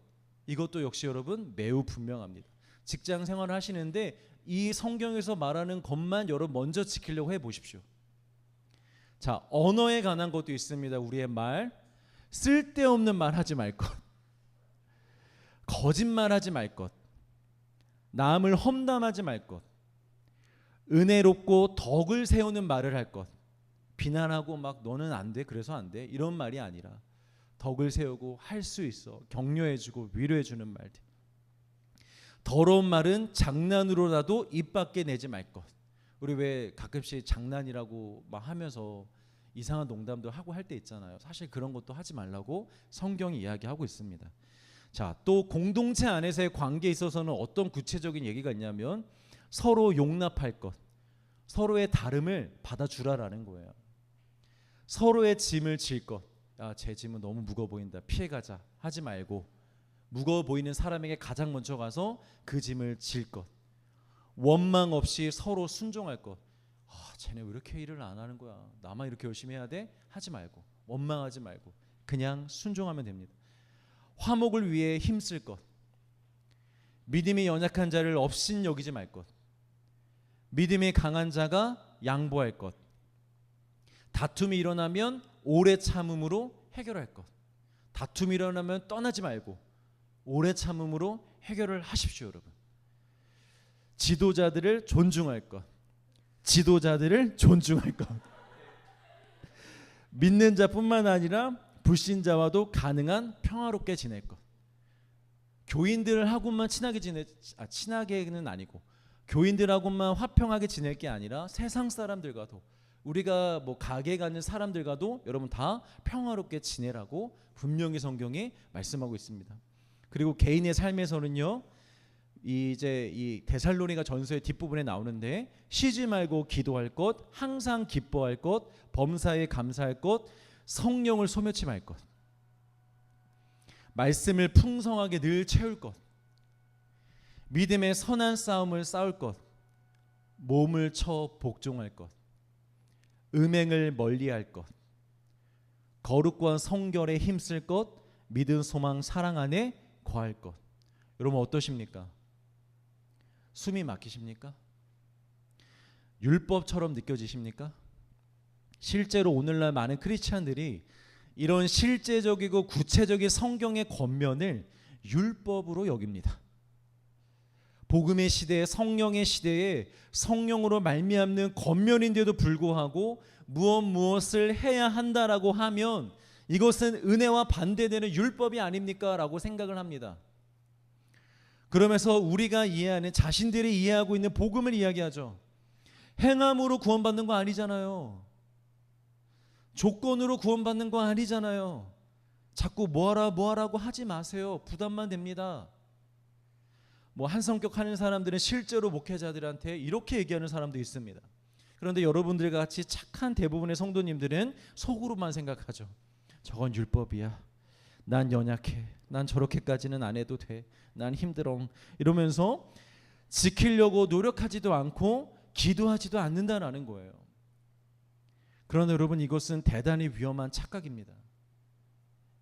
이것도 역시 여러분 매우 분명합니다. 직장 생활을 하시는데 이 성경에서 말하는 것만 여러분 먼저 지키려고 해보십시오. 자 언어에 관한 것도 있습니다. 우리의 말, 쓸데없는 말 하지 말 것, 거짓말하지 말 것, 남을 험담하지 말 것, 은혜롭고 덕을 세우는 말을 할 것. 비난하고 막 너는 안 돼, 그래서 안 돼 이런 말이 아니라 덕을 세우고 할 수 있어 격려해주고 위로해주는 말들. 더러운 말은 장난으로라도 입 밖에 내지 말 것. 우리 왜 가끔씩 장난이라고 막 하면서 이상한 농담도 하고 할 때 있잖아요. 사실 그런 것도 하지 말라고 성경이 이야기하고 있습니다. 자, 또 공동체 안에서의 관계에 있어서는 어떤 구체적인 얘기가 있냐면 서로 용납할 것, 서로의 다름을 받아주라라는 거예요. 서로의 짐을 질 것. 제 짐은 너무 무거워 보인다. 피해가자. 하지 말고 무거워 보이는 사람에게 가장 먼저 가서 그 짐을 질 것. 원망 없이 서로 순종할 것. 쟤네 왜 이렇게 일을 안 하는 거야? 나만 이렇게 열심히 해야 돼? 하지 말고 원망하지 말고 그냥 순종하면 됩니다. 화목을 위해 힘쓸 것. 믿음이 연약한 자를 업신 여기지 말 것. 믿음이 강한 자가 양보할 것. 다툼이 일어나면 오래 참음으로 해결할 것. 다툼이 일어나면 떠나지 말고 오래 참음으로 해결을 하십시오, 여러분. 지도자들을 존중할 것. 지도자들을 존중할 것. 믿는 자뿐만 아니라 불신자와도 가능한 평화롭게 지낼 것. 교인들하고만 친하게는 아니고 교인들하고만 화평하게 지낼 게 아니라 세상 사람들과도 우리가 뭐 가게 가는 사람들과도 여러분 다 평화롭게 지내라고 분명히 성경이 말씀하고 있습니다. 그리고 개인의 삶에서는요. 이 데살로니가 전서의 뒷부분에 나오는데 쉬지 말고 기도할 것, 항상 기뻐할 것, 범사에 감사할 것, 성령을 소멸치 말 것, 말씀을 풍성하게 늘 채울 것, 믿음의 선한 싸움을 싸울 것, 몸을 쳐 복종할 것, 음행을 멀리할 것, 거룩과 성결에 힘쓸 것, 믿음, 소망, 사랑 안에 거할 것. 여러분 어떠십니까? 숨이 막히십니까? 율법처럼 느껴지십니까? 실제로 오늘날 많은 크리스찬들이 이런 실제적이고 구체적인 성경의 권면을 율법으로 여깁니다. 복음의 시대에 성령의 시대에 성령으로 말미암는 권면인데도 불구하고 무엇을 해야 한다라고 하면 이것은 은혜와 반대되는 율법이 아닙니까? 라고 생각을 합니다. 그러면서 우리가 이해하는 자신들이 이해하고 있는 복음을 이야기하죠. 행함으로 구원받는 거 아니잖아요. 조건으로 구원받는 거 아니잖아요. 자꾸 뭐하라고 하지 마세요. 부담만 됩니다. 뭐 한성격 하는 사람들은 실제로 목회자들한테 이렇게 얘기하는 사람도 있습니다. 그런데 여러분들 같이 착한 대부분의 성도님들은 속으로만 생각하죠. 저건 율법이야. 난 연약해. 난 저렇게까지는 안 해도 돼. 난 힘들어. 이러면서 지키려고 노력하지도 않고 기도하지도 않는다라는 거예요. 그러나 여러분 이것은 대단히 위험한 착각입니다.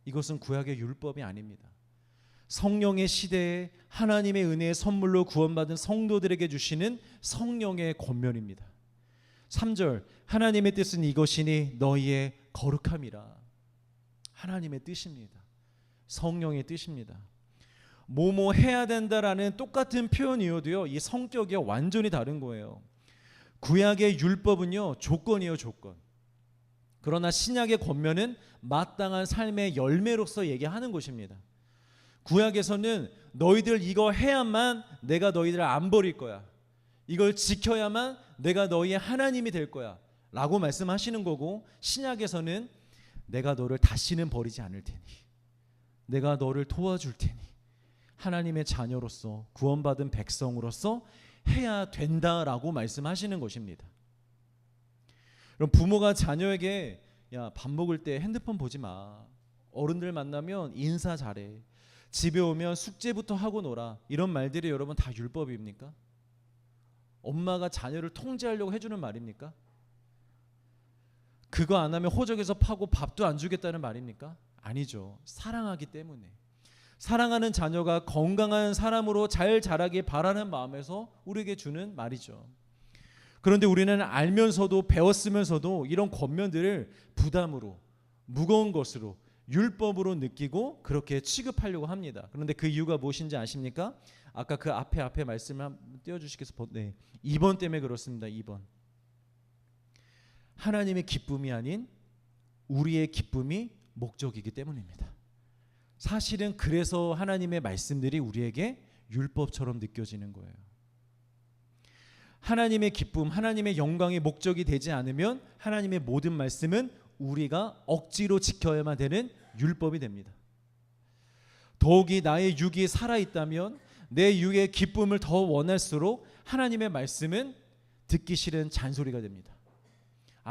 이것은 구약의 율법이 아닙니다. 성령의 시대에 하나님의 은혜의 선물로 구원받은 성도들에게 주시는 성령의 권면입니다. 3절 하나님의 뜻은 이것이니 너희의 거룩함이라. 하나님의 뜻입니다. 성령의 뜻입니다. 뭐뭐 해야 된다라는 똑같은 표현이어도요 이 성격이 완전히 다른 거예요. 구약의 율법은요 조건이에요, 조건. 그러나 신약의 권면은 마땅한 삶의 열매로서 얘기하는 것입니다. 구약에서는 너희들 이거 해야만 내가 너희들을 안 버릴 거야. 이걸 지켜야만 내가 너희의 하나님이 될 거야 라고 말씀하시는 거고, 신약에서는 내가 너를 다시는 버리지 않을 테니, 내가 너를 도와줄 테니 하나님의 자녀로서 구원받은 백성으로서 해야 된다라고 말씀하시는 것입니다. 그럼 부모가 자녀에게 야, 밥 먹을 때 핸드폰 보지 마. 어른들 만나면 인사 잘해. 집에 오면 숙제부터 하고 놀아. 이런 말들이 여러분 다 율법입니까? 엄마가 자녀를 통제하려고 해주는 말입니까? 그거 안 하면 호적에서 파고 밥도 안 주겠다는 말입니까? 아니죠. 사랑하기 때문에. 사랑하는 자녀가 건강한 사람으로 잘 자라길 바라는 마음에서 우리에게 주는 말이죠. 그런데 우리는 알면서도 배웠으면서도 이런 권면들을 부담으로, 무거운 것으로, 율법으로 느끼고 그렇게 취급하려고 합니다. 그런데 그 이유가 무엇인지 아십니까? 아까 그 앞에 말씀을 한번 띄워주시겠어요? 네. 2번 때문에 그렇습니다. 2번. 하나님의 기쁨이 아닌 우리의 기쁨이 목적이기 때문입니다. 사실은 그래서 하나님의 말씀들이 우리에게 율법처럼 느껴지는 거예요. 하나님의 기쁨, 하나님의 영광의 목적이 되지 않으면 하나님의 모든 말씀은 우리가 억지로 지켜야만 되는 율법이 됩니다. 더욱이 나의 육이 살아있다면 내 육의 기쁨을 더 원할수록 하나님의 말씀은 듣기 싫은 잔소리가 됩니다.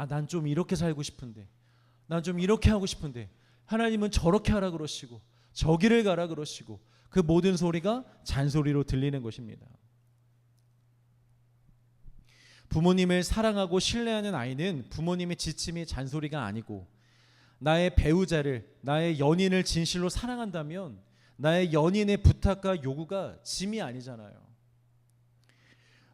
난 좀 이렇게 살고 싶은데, 난 좀 이렇게 하고 싶은데 하나님은 저렇게 하라 그러시고 저기를 가라 그러시고, 그 모든 소리가 잔소리로 들리는 것입니다. 부모님을 사랑하고 신뢰하는 아이는 부모님의 지침이 잔소리가 아니고, 나의 배우자를, 나의 연인을 진실로 사랑한다면 나의 연인의 부탁과 요구가 짐이 아니잖아요.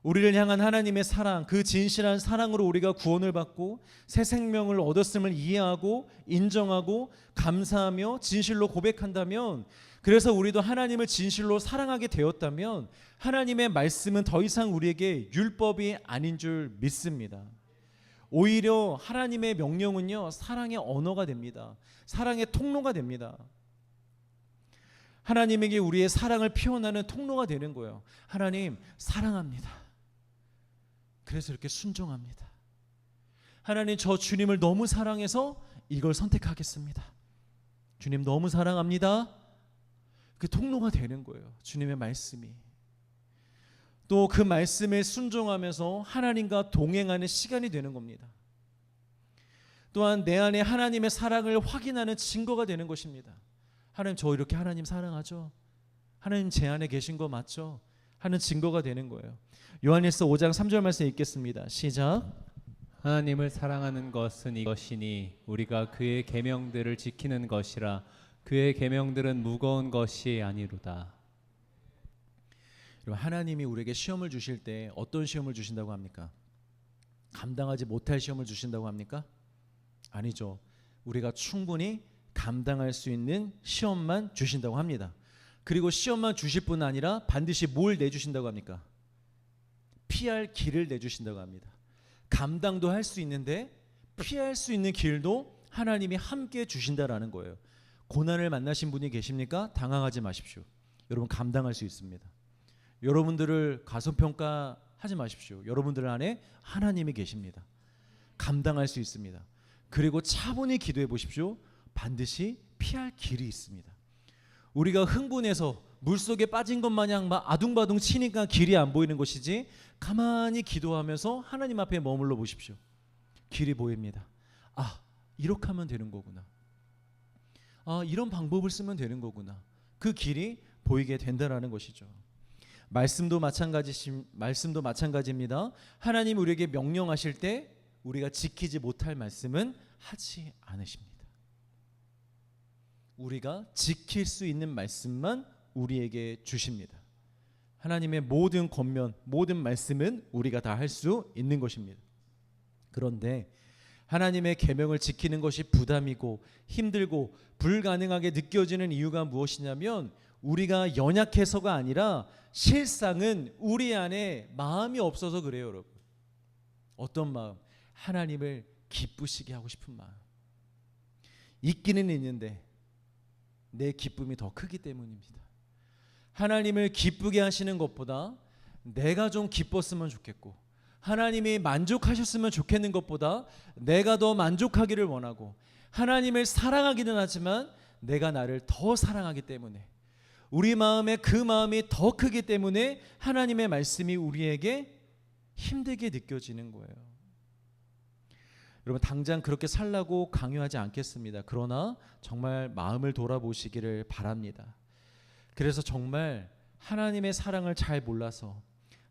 우리를 향한 하나님의 사랑, 그 진실한 사랑으로 우리가 구원을 받고 새 생명을 얻었음을 이해하고 인정하고 감사하며 진실로 고백한다면, 그래서 우리도 하나님을 진실로 사랑하게 되었다면 하나님의 말씀은 더 이상 우리에게 율법이 아닌 줄 믿습니다. 오히려 하나님의 명령은요, 사랑의 언어가 됩니다. 사랑의 통로가 됩니다. 하나님에게 우리의 사랑을 표현하는 통로가 되는 거예요. 하나님 사랑합니다. 그래서 이렇게 순종합니다. 하나님, 저 주님을 너무 사랑해서 이걸 선택하겠습니다. 주님 너무 사랑합니다. 그 통로가 되는 거예요. 주님의 말씀이. 또 그 말씀에 순종하면서 하나님과 동행하는 시간이 되는 겁니다. 또한 내 안에 하나님의 사랑을 확인하는 증거가 되는 것입니다. 하나님, 저 이렇게 하나님 사랑하죠? 하나님 제 안에 계신 거 맞죠? 하는 증거가 되는 거예요. 요한일서 5장 3절 말씀 읽겠습니다. 시작. 하나님을 사랑하는 것은 이것이니 우리가 그의 계명들을 지키는 것이라. 그의 계명들은 무거운 것이 아니로다. 여러분, 하나님이 우리에게 시험을 주실 때 어떤 시험을 주신다고 합니까? 감당하지 못할 시험을 주신다고 합니까? 아니죠. 우리가 충분히 감당할 수 있는 시험만 주신다고 합니다. 그리고 시험만 주실 뿐 아니라 반드시 뭘 내주신다고 합니까? 피할 길을 내주신다고 합니다. 감당도 할 수 있는데 피할 수 있는 길도 하나님이 함께 주신다라는 거예요. 고난을 만나신 분이 계십니까? 당황하지 마십시오. 여러분 감당할 수 있습니다. 여러분들을 가소평가하지 마십시오. 여러분들 안에 하나님이 계십니다. 감당할 수 있습니다. 그리고 차분히 기도해 보십시오. 반드시 피할 길이 있습니다. 우리가 흥분해서 물속에 빠진 것 마냥 막 아둥바둥 치니까 길이 안 보이는 것이지, 가만히 기도하면서 하나님 앞에 머물러 보십시오. 길이 보입니다. 이렇게 하면 되는 거구나. 이런 방법을 쓰면 되는 거구나. 그 길이 보이게 된다라는 것이죠. 말씀도 마찬가지입니다. 하나님 우리에게 명령하실 때 우리가 지키지 못할 말씀은 하지 않으십니다. 우리가 지킬 수 있는 말씀만 우리에게 주십니다. 하나님의 모든 권면, 모든 말씀은 우리가 다 할 수 있는 것입니다. 그런데 하나님의 계명을 지키는 것이 부담이고 힘들고 불가능하게 느껴지는 이유가 무엇이냐면, 우리가 연약해서가 아니라 실상은 우리 안에 마음이 없어서 그래요, 여러분. 어떤 마음? 하나님을 기쁘시게 하고 싶은 마음. 있기는 있는데 내 기쁨이 더 크기 때문입니다. 하나님을 기쁘게 하시는 것보다 내가 좀 기뻤으면 좋겠고, 하나님이 만족하셨으면 좋겠는 것보다 내가 더 만족하기를 원하고, 하나님을 사랑하기는 하지만 내가 나를 더 사랑하기 때문에, 우리 마음에 그 마음이 더 크기 때문에 하나님의 말씀이 우리에게 힘들게 느껴지는 거예요. 여러분, 당장 그렇게 살라고 강요하지 않겠습니다. 그러나 정말 마음을 돌아보시기를 바랍니다. 그래서 정말 하나님의 사랑을 잘 몰라서,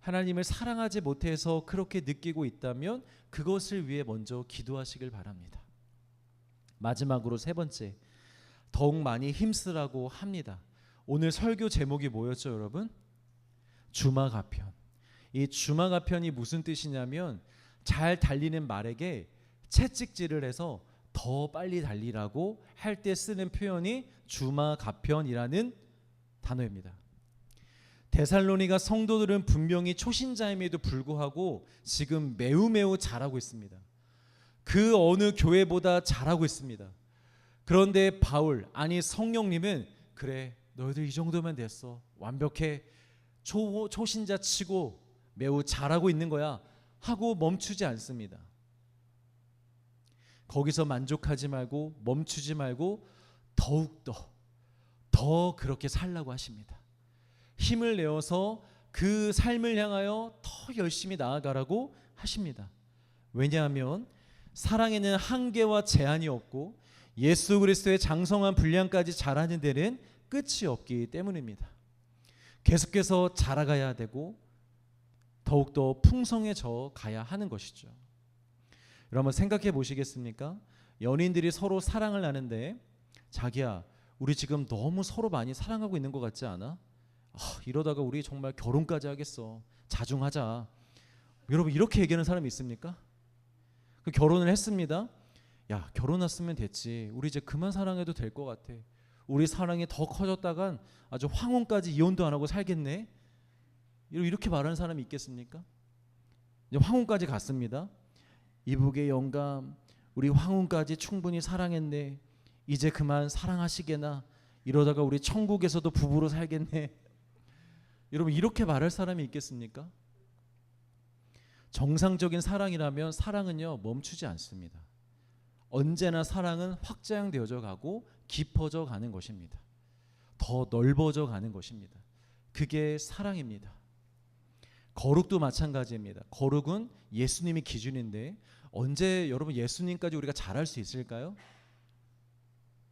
하나님을 사랑하지 못해서 그렇게 느끼고 있다면 그것을 위해 먼저 기도하시길 바랍니다. 마지막으로 세 번째, 더욱 많이 힘쓰라고 합니다. 오늘 설교 제목이 뭐였죠, 여러분? 주마가편. 이 주마가편이 무슨 뜻이냐면, 잘 달리는 말에게 채찍질을 해서 더 빨리 달리라고 할 때 쓰는 표현이 주마가편이라는 단어입니다. 데살로니가 성도들은 분명히 초신자임에도 불구하고 지금 매우 잘하고 있습니다. 그 어느 교회보다 잘하고 있습니다. 그런데 바울, 아니 성령님은, 그래 너희들 이 정도면 됐어, 완벽해, 초신자 치고 매우 잘하고 있는 거야 하고 멈추지 않습니다. 거기서 만족하지 말고 멈추지 말고 더욱더 더 그렇게 살라고 하십니다. 힘을 내어서 그 삶을 향하여 더 열심히 나아가라고 하십니다. 왜냐하면 사랑에는 한계와 제한이 없고 예수 그리스도의 장성한 분량까지 자라는 데는 끝이 없기 때문입니다. 계속해서 자라가야 되고 더욱더 풍성해져 가야 하는 것이죠. 여러분 생각해 보시겠습니까? 연인들이 서로 사랑을 하는데 자기야 우리 지금 너무 서로 많이 사랑하고 있는 것 같지 않아? 이러다가 우리 정말 결혼까지 하겠어. 자중하자. 여러분 이렇게 얘기하는 사람이 있습니까? 그 결혼을 했습니다. 야 결혼했으면 됐지. 우리 이제 그만 사랑해도 될 것 같아. 우리 사랑이 더 커졌다간 아주 황혼까지 이혼도 안 하고 살겠네. 이렇게 말하는 사람이 있겠습니까? 이제 황혼까지 갔습니다. 이북의 영감 우리 황혼까지 충분히 사랑했네. 이제 그만 사랑하시게나. 이러다가 우리 천국에서도 부부로 살겠네. 여러분 이렇게 말할 사람이 있겠습니까? 정상적인 사랑이라면 사랑은요 멈추지 않습니다. 언제나 사랑은 확장되어져 가고 깊어져 가는 것입니다. 더 넓어져 가는 것입니다. 그게 사랑입니다. 거룩도 마찬가지입니다. 거룩은 예수님이 기준인데 언제 여러분 예수님까지 우리가 잘할 수 있을까요?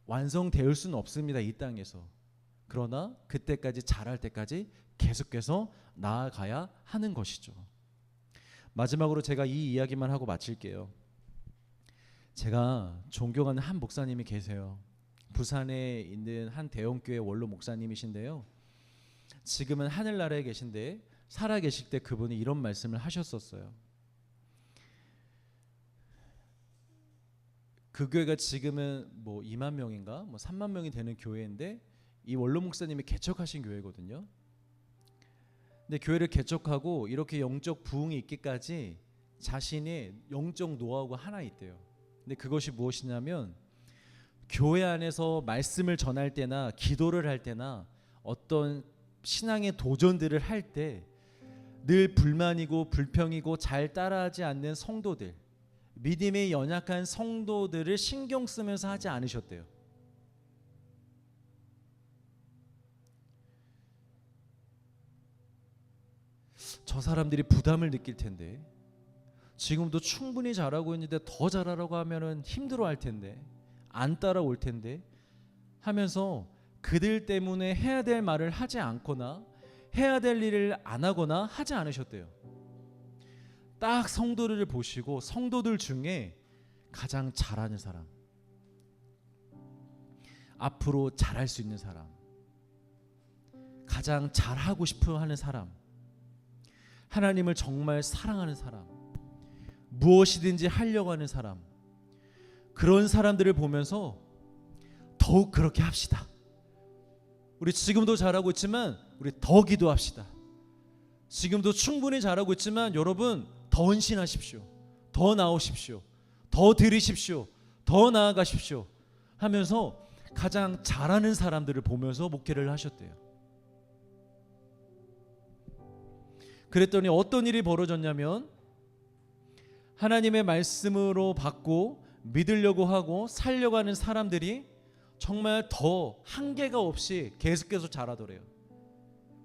완성될 수는 없습니다. 이 땅에서. 그러나 그때까지 잘할 때까지 계속해서 나아가야 하는 것이죠. 마지막으로 제가 이 이야기만 하고 마칠게요. 제가 존경하는 한 목사님이 계세요. 부산에 있는 한 대형교회 원로 목사님이신데요. 지금은 하늘나라에 계신데 살아 계실 때 그분이 이런 말씀을 하셨었어요. 그 교회가 지금은 뭐 2만 명인가 뭐 3만 명이 되는 교회인데 이 원로 목사님이 개척하신 교회거든요. 근데 교회를 개척하고 이렇게 영적 부흥이 있기까지 자신의 영적 노하우가 하나 있대요. 근데 그것이 무엇이냐면 교회 안에서 말씀을 전할 때나 기도를 할 때나 어떤 신앙의 도전들을 할 때 늘 불만이고 불평이고 잘 따라하지 않는 성도들, 믿음에 연약한 성도들을 신경 쓰면서 하지 않으셨대요. 저 사람들이 부담을 느낄 텐데 지금도 충분히 잘하고 있는데 더 잘하라고 하면은 힘들어할 텐데 안 따라올 텐데 하면서 그들 때문에 해야 될 말을 하지 않거나 해야 될 일을 안 하거나 하지 않으셨대요. 딱 성도들을 보시고 성도들 중에 가장 잘하는 사람, 앞으로 잘할 수 있는 사람, 가장 잘하고 싶어 하는 사람, 하나님을 정말 사랑하는 사람, 무엇이든지 하려고 하는 사람, 그런 사람들을 보면서 더욱 그렇게 합시다. 우리 지금도 잘하고 있지만 우리 더 기도합시다. 지금도 충분히 잘하고 있지만 여러분 더 헌신하십시오. 더 나오십시오. 더 드리십시오. 더 나아가십시오. 하면서 가장 잘하는 사람들을 보면서 목회를 하셨대요. 그랬더니 어떤 일이 벌어졌냐면 하나님의 말씀으로 받고 믿으려고 하고 살려고 하는 사람들이 정말 더 한계가 없이 계속해서 자라더래요.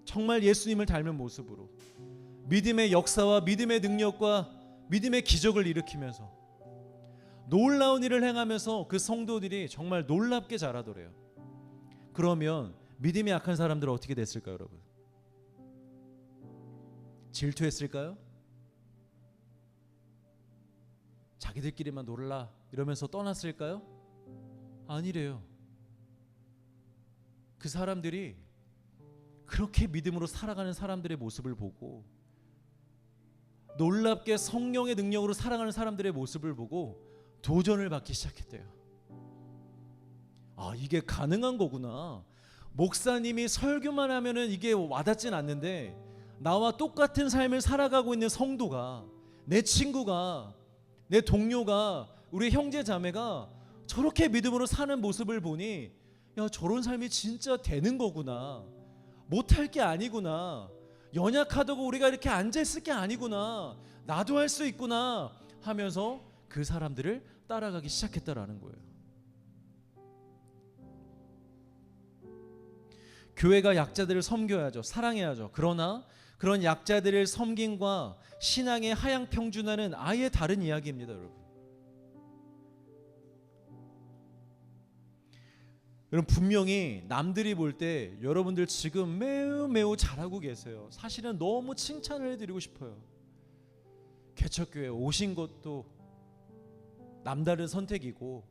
정말 예수님을 닮은 모습으로 믿음의 역사와 믿음의 능력과 믿음의 기적을 일으키면서 놀라운 일을 행하면서 그 성도들이 정말 놀랍게 자라더래요. 그러면 믿음이 약한 사람들은 어떻게 됐을까요, 여러분? 질투했을까요? 자기들끼리만 놀라 이러면서 떠났을까요? 아니래요. 그 사람들이 그렇게 믿음으로 살아가는 사람들의 모습을 보고 놀랍게 성령의 능력으로 살아가는 사람들의 모습을 보고 도전을 받기 시작했대요. 아, 이게 가능한 거구나. 목사님이 설교만 하면은 이게 와닿진 않는데 나와 똑같은 삶을 살아가고 있는 성도가, 내 친구가, 내 동료가, 우리 형제 자매가 저렇게 믿음으로 사는 모습을 보니 야, 저런 삶이 진짜 되는 거구나. 못할 게 아니구나. 연약하다고 우리가 이렇게 앉아있을 게 아니구나, 나도 할 수 있구나 하면서 그 사람들을 따라가기 시작했다라는 거예요. 교회가 약자들을 섬겨야죠. 사랑해야죠. 그러나 그런 약자들을 섬김과 신앙의 하향 평준화는 아예 다른 이야기입니다, 여러분. 여러분, 분명히 남들이 볼 때 여러분들 지금 매우 잘하고 계세요. 사실은 너무 칭찬을 해드리고 싶어요. 개척교회 오신 것도 남다른 선택이고,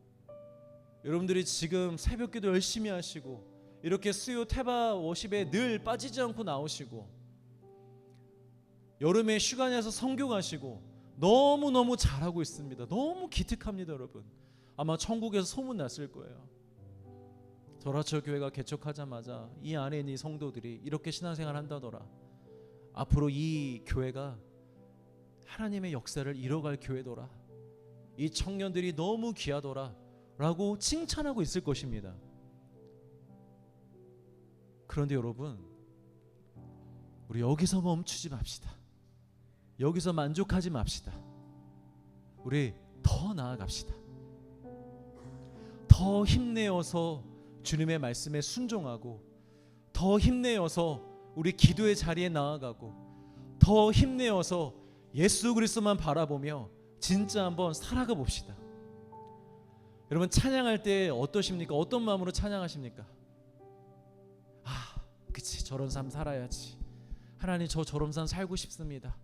여러분들이 지금 새벽기도 열심히 하시고, 이렇게 수요 태바 워십에 늘 빠지지 않고 나오시고, 여름에 휴가 내서 선교 가시고, 너무너무 잘하고 있습니다. 너무 기특합니다, 여러분. 아마 천국에서 소문 났을 거예요. 도라처 교회가 개척하자마자 이 안에 있는 이 성도들이 이렇게 신앙생활 한다더라, 앞으로 이 교회가 하나님의 역사를 이뤄갈 교회더라, 이 청년들이 너무 귀하더라 라고 칭찬하고 있을 것입니다. 그런데 여러분, 우리 여기서 멈추지 맙시다. 여기서 만족하지 맙시다. 우리 더 나아갑시다. 더 힘내어서 주님의 말씀에 순종하고, 더 힘내어서 우리 기도의 자리에 나아가고, 더 힘내어서 예수 그리스도만 바라보며 진짜 한번 살아가 봅시다. 여러분, 찬양할 때 어떠십니까? 어떤 마음으로 찬양하십니까? 그치, 저런 삶 살아야지, 하나님 저런 삶 살고 싶습니다.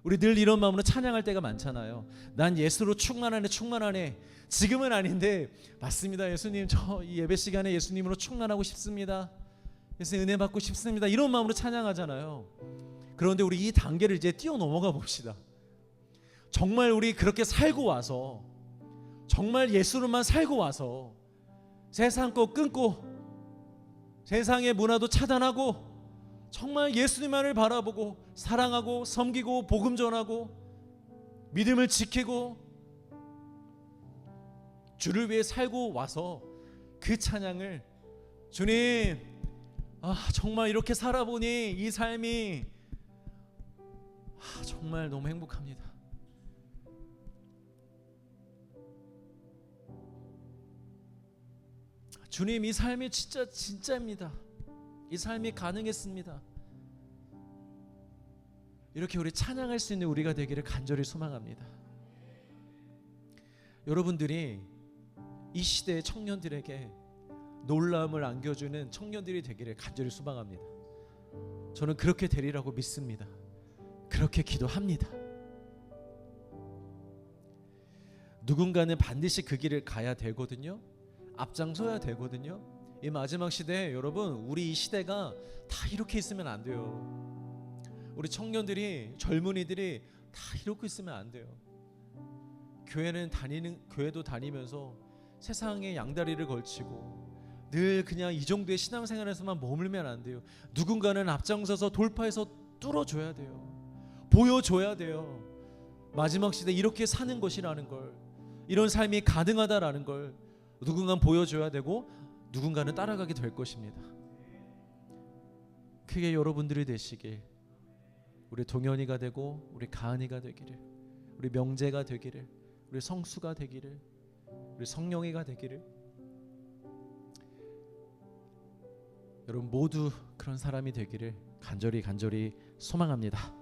우리 늘 이런 마음으로 찬양할 때가 많잖아요. 난 예수로 충만하네. 지금은 아닌데 맞습니다. 예수님, 저 이 예배 시간에 예수님으로 충만하고 싶습니다. 예수님 은혜 받고 싶습니다. 이런 마음으로 찬양하잖아요. 그런데 우리 이 단계를 이제 뛰어넘어가 봅시다. 정말 우리 그렇게 살고 와서, 정말 예수로만 살고 와서 세상 거 끊고 세상의 문화도 차단하고 정말 예수님만을 바라보고 사랑하고 섬기고 복음 전하고 믿음을 지키고 주를 위해 살고 와서 그 찬양을, 주님, 정말 이렇게 살아보니 이 삶이 정말 너무 행복합니다. 주님, 이 삶이 진짜입니다. 이 삶이 가능했습니다. 이렇게 우리 찬양할 수 있는 우리가 되기를 간절히 소망합니다. 여러분들이 이 시대의 청년들에게 놀라움을 안겨주는 청년들이 되기를 간절히 소망합니다. 저는 그렇게 되리라고 믿습니다. 그렇게 기도합니다. 누군가는 반드시 그 길을 가야 되거든요. 앞장서야 되거든요. 이 마지막 시대에 여러분, 우리 이 시대가 다 이렇게 있으면 안 돼요. 우리 청년들이, 젊은이들이 다 이러고 있으면 안 돼요. 교회도 다니면서 세상에 양다리를 걸치고 늘 그냥 이 정도의 신앙생활에서만 머물면 안 돼요. 누군가는 앞장서서 돌파해서 뚫어줘야 돼요. 보여줘야 돼요. 마지막 시대 이렇게 사는 것이라는 걸, 이런 삶이 가능하다라는 걸 누군가는 보여줘야 되고 누군가는 따라가게 될 것입니다. 크게 여러분들이 되시길, 우리 동현이가 되고 우리 가은이가 되기를, 우리 명재가 되기를, 우리 성수가 되기를, 우리 성령이가 되기를, 여러분 모두 그런 사람이 되기를 간절히 소망합니다.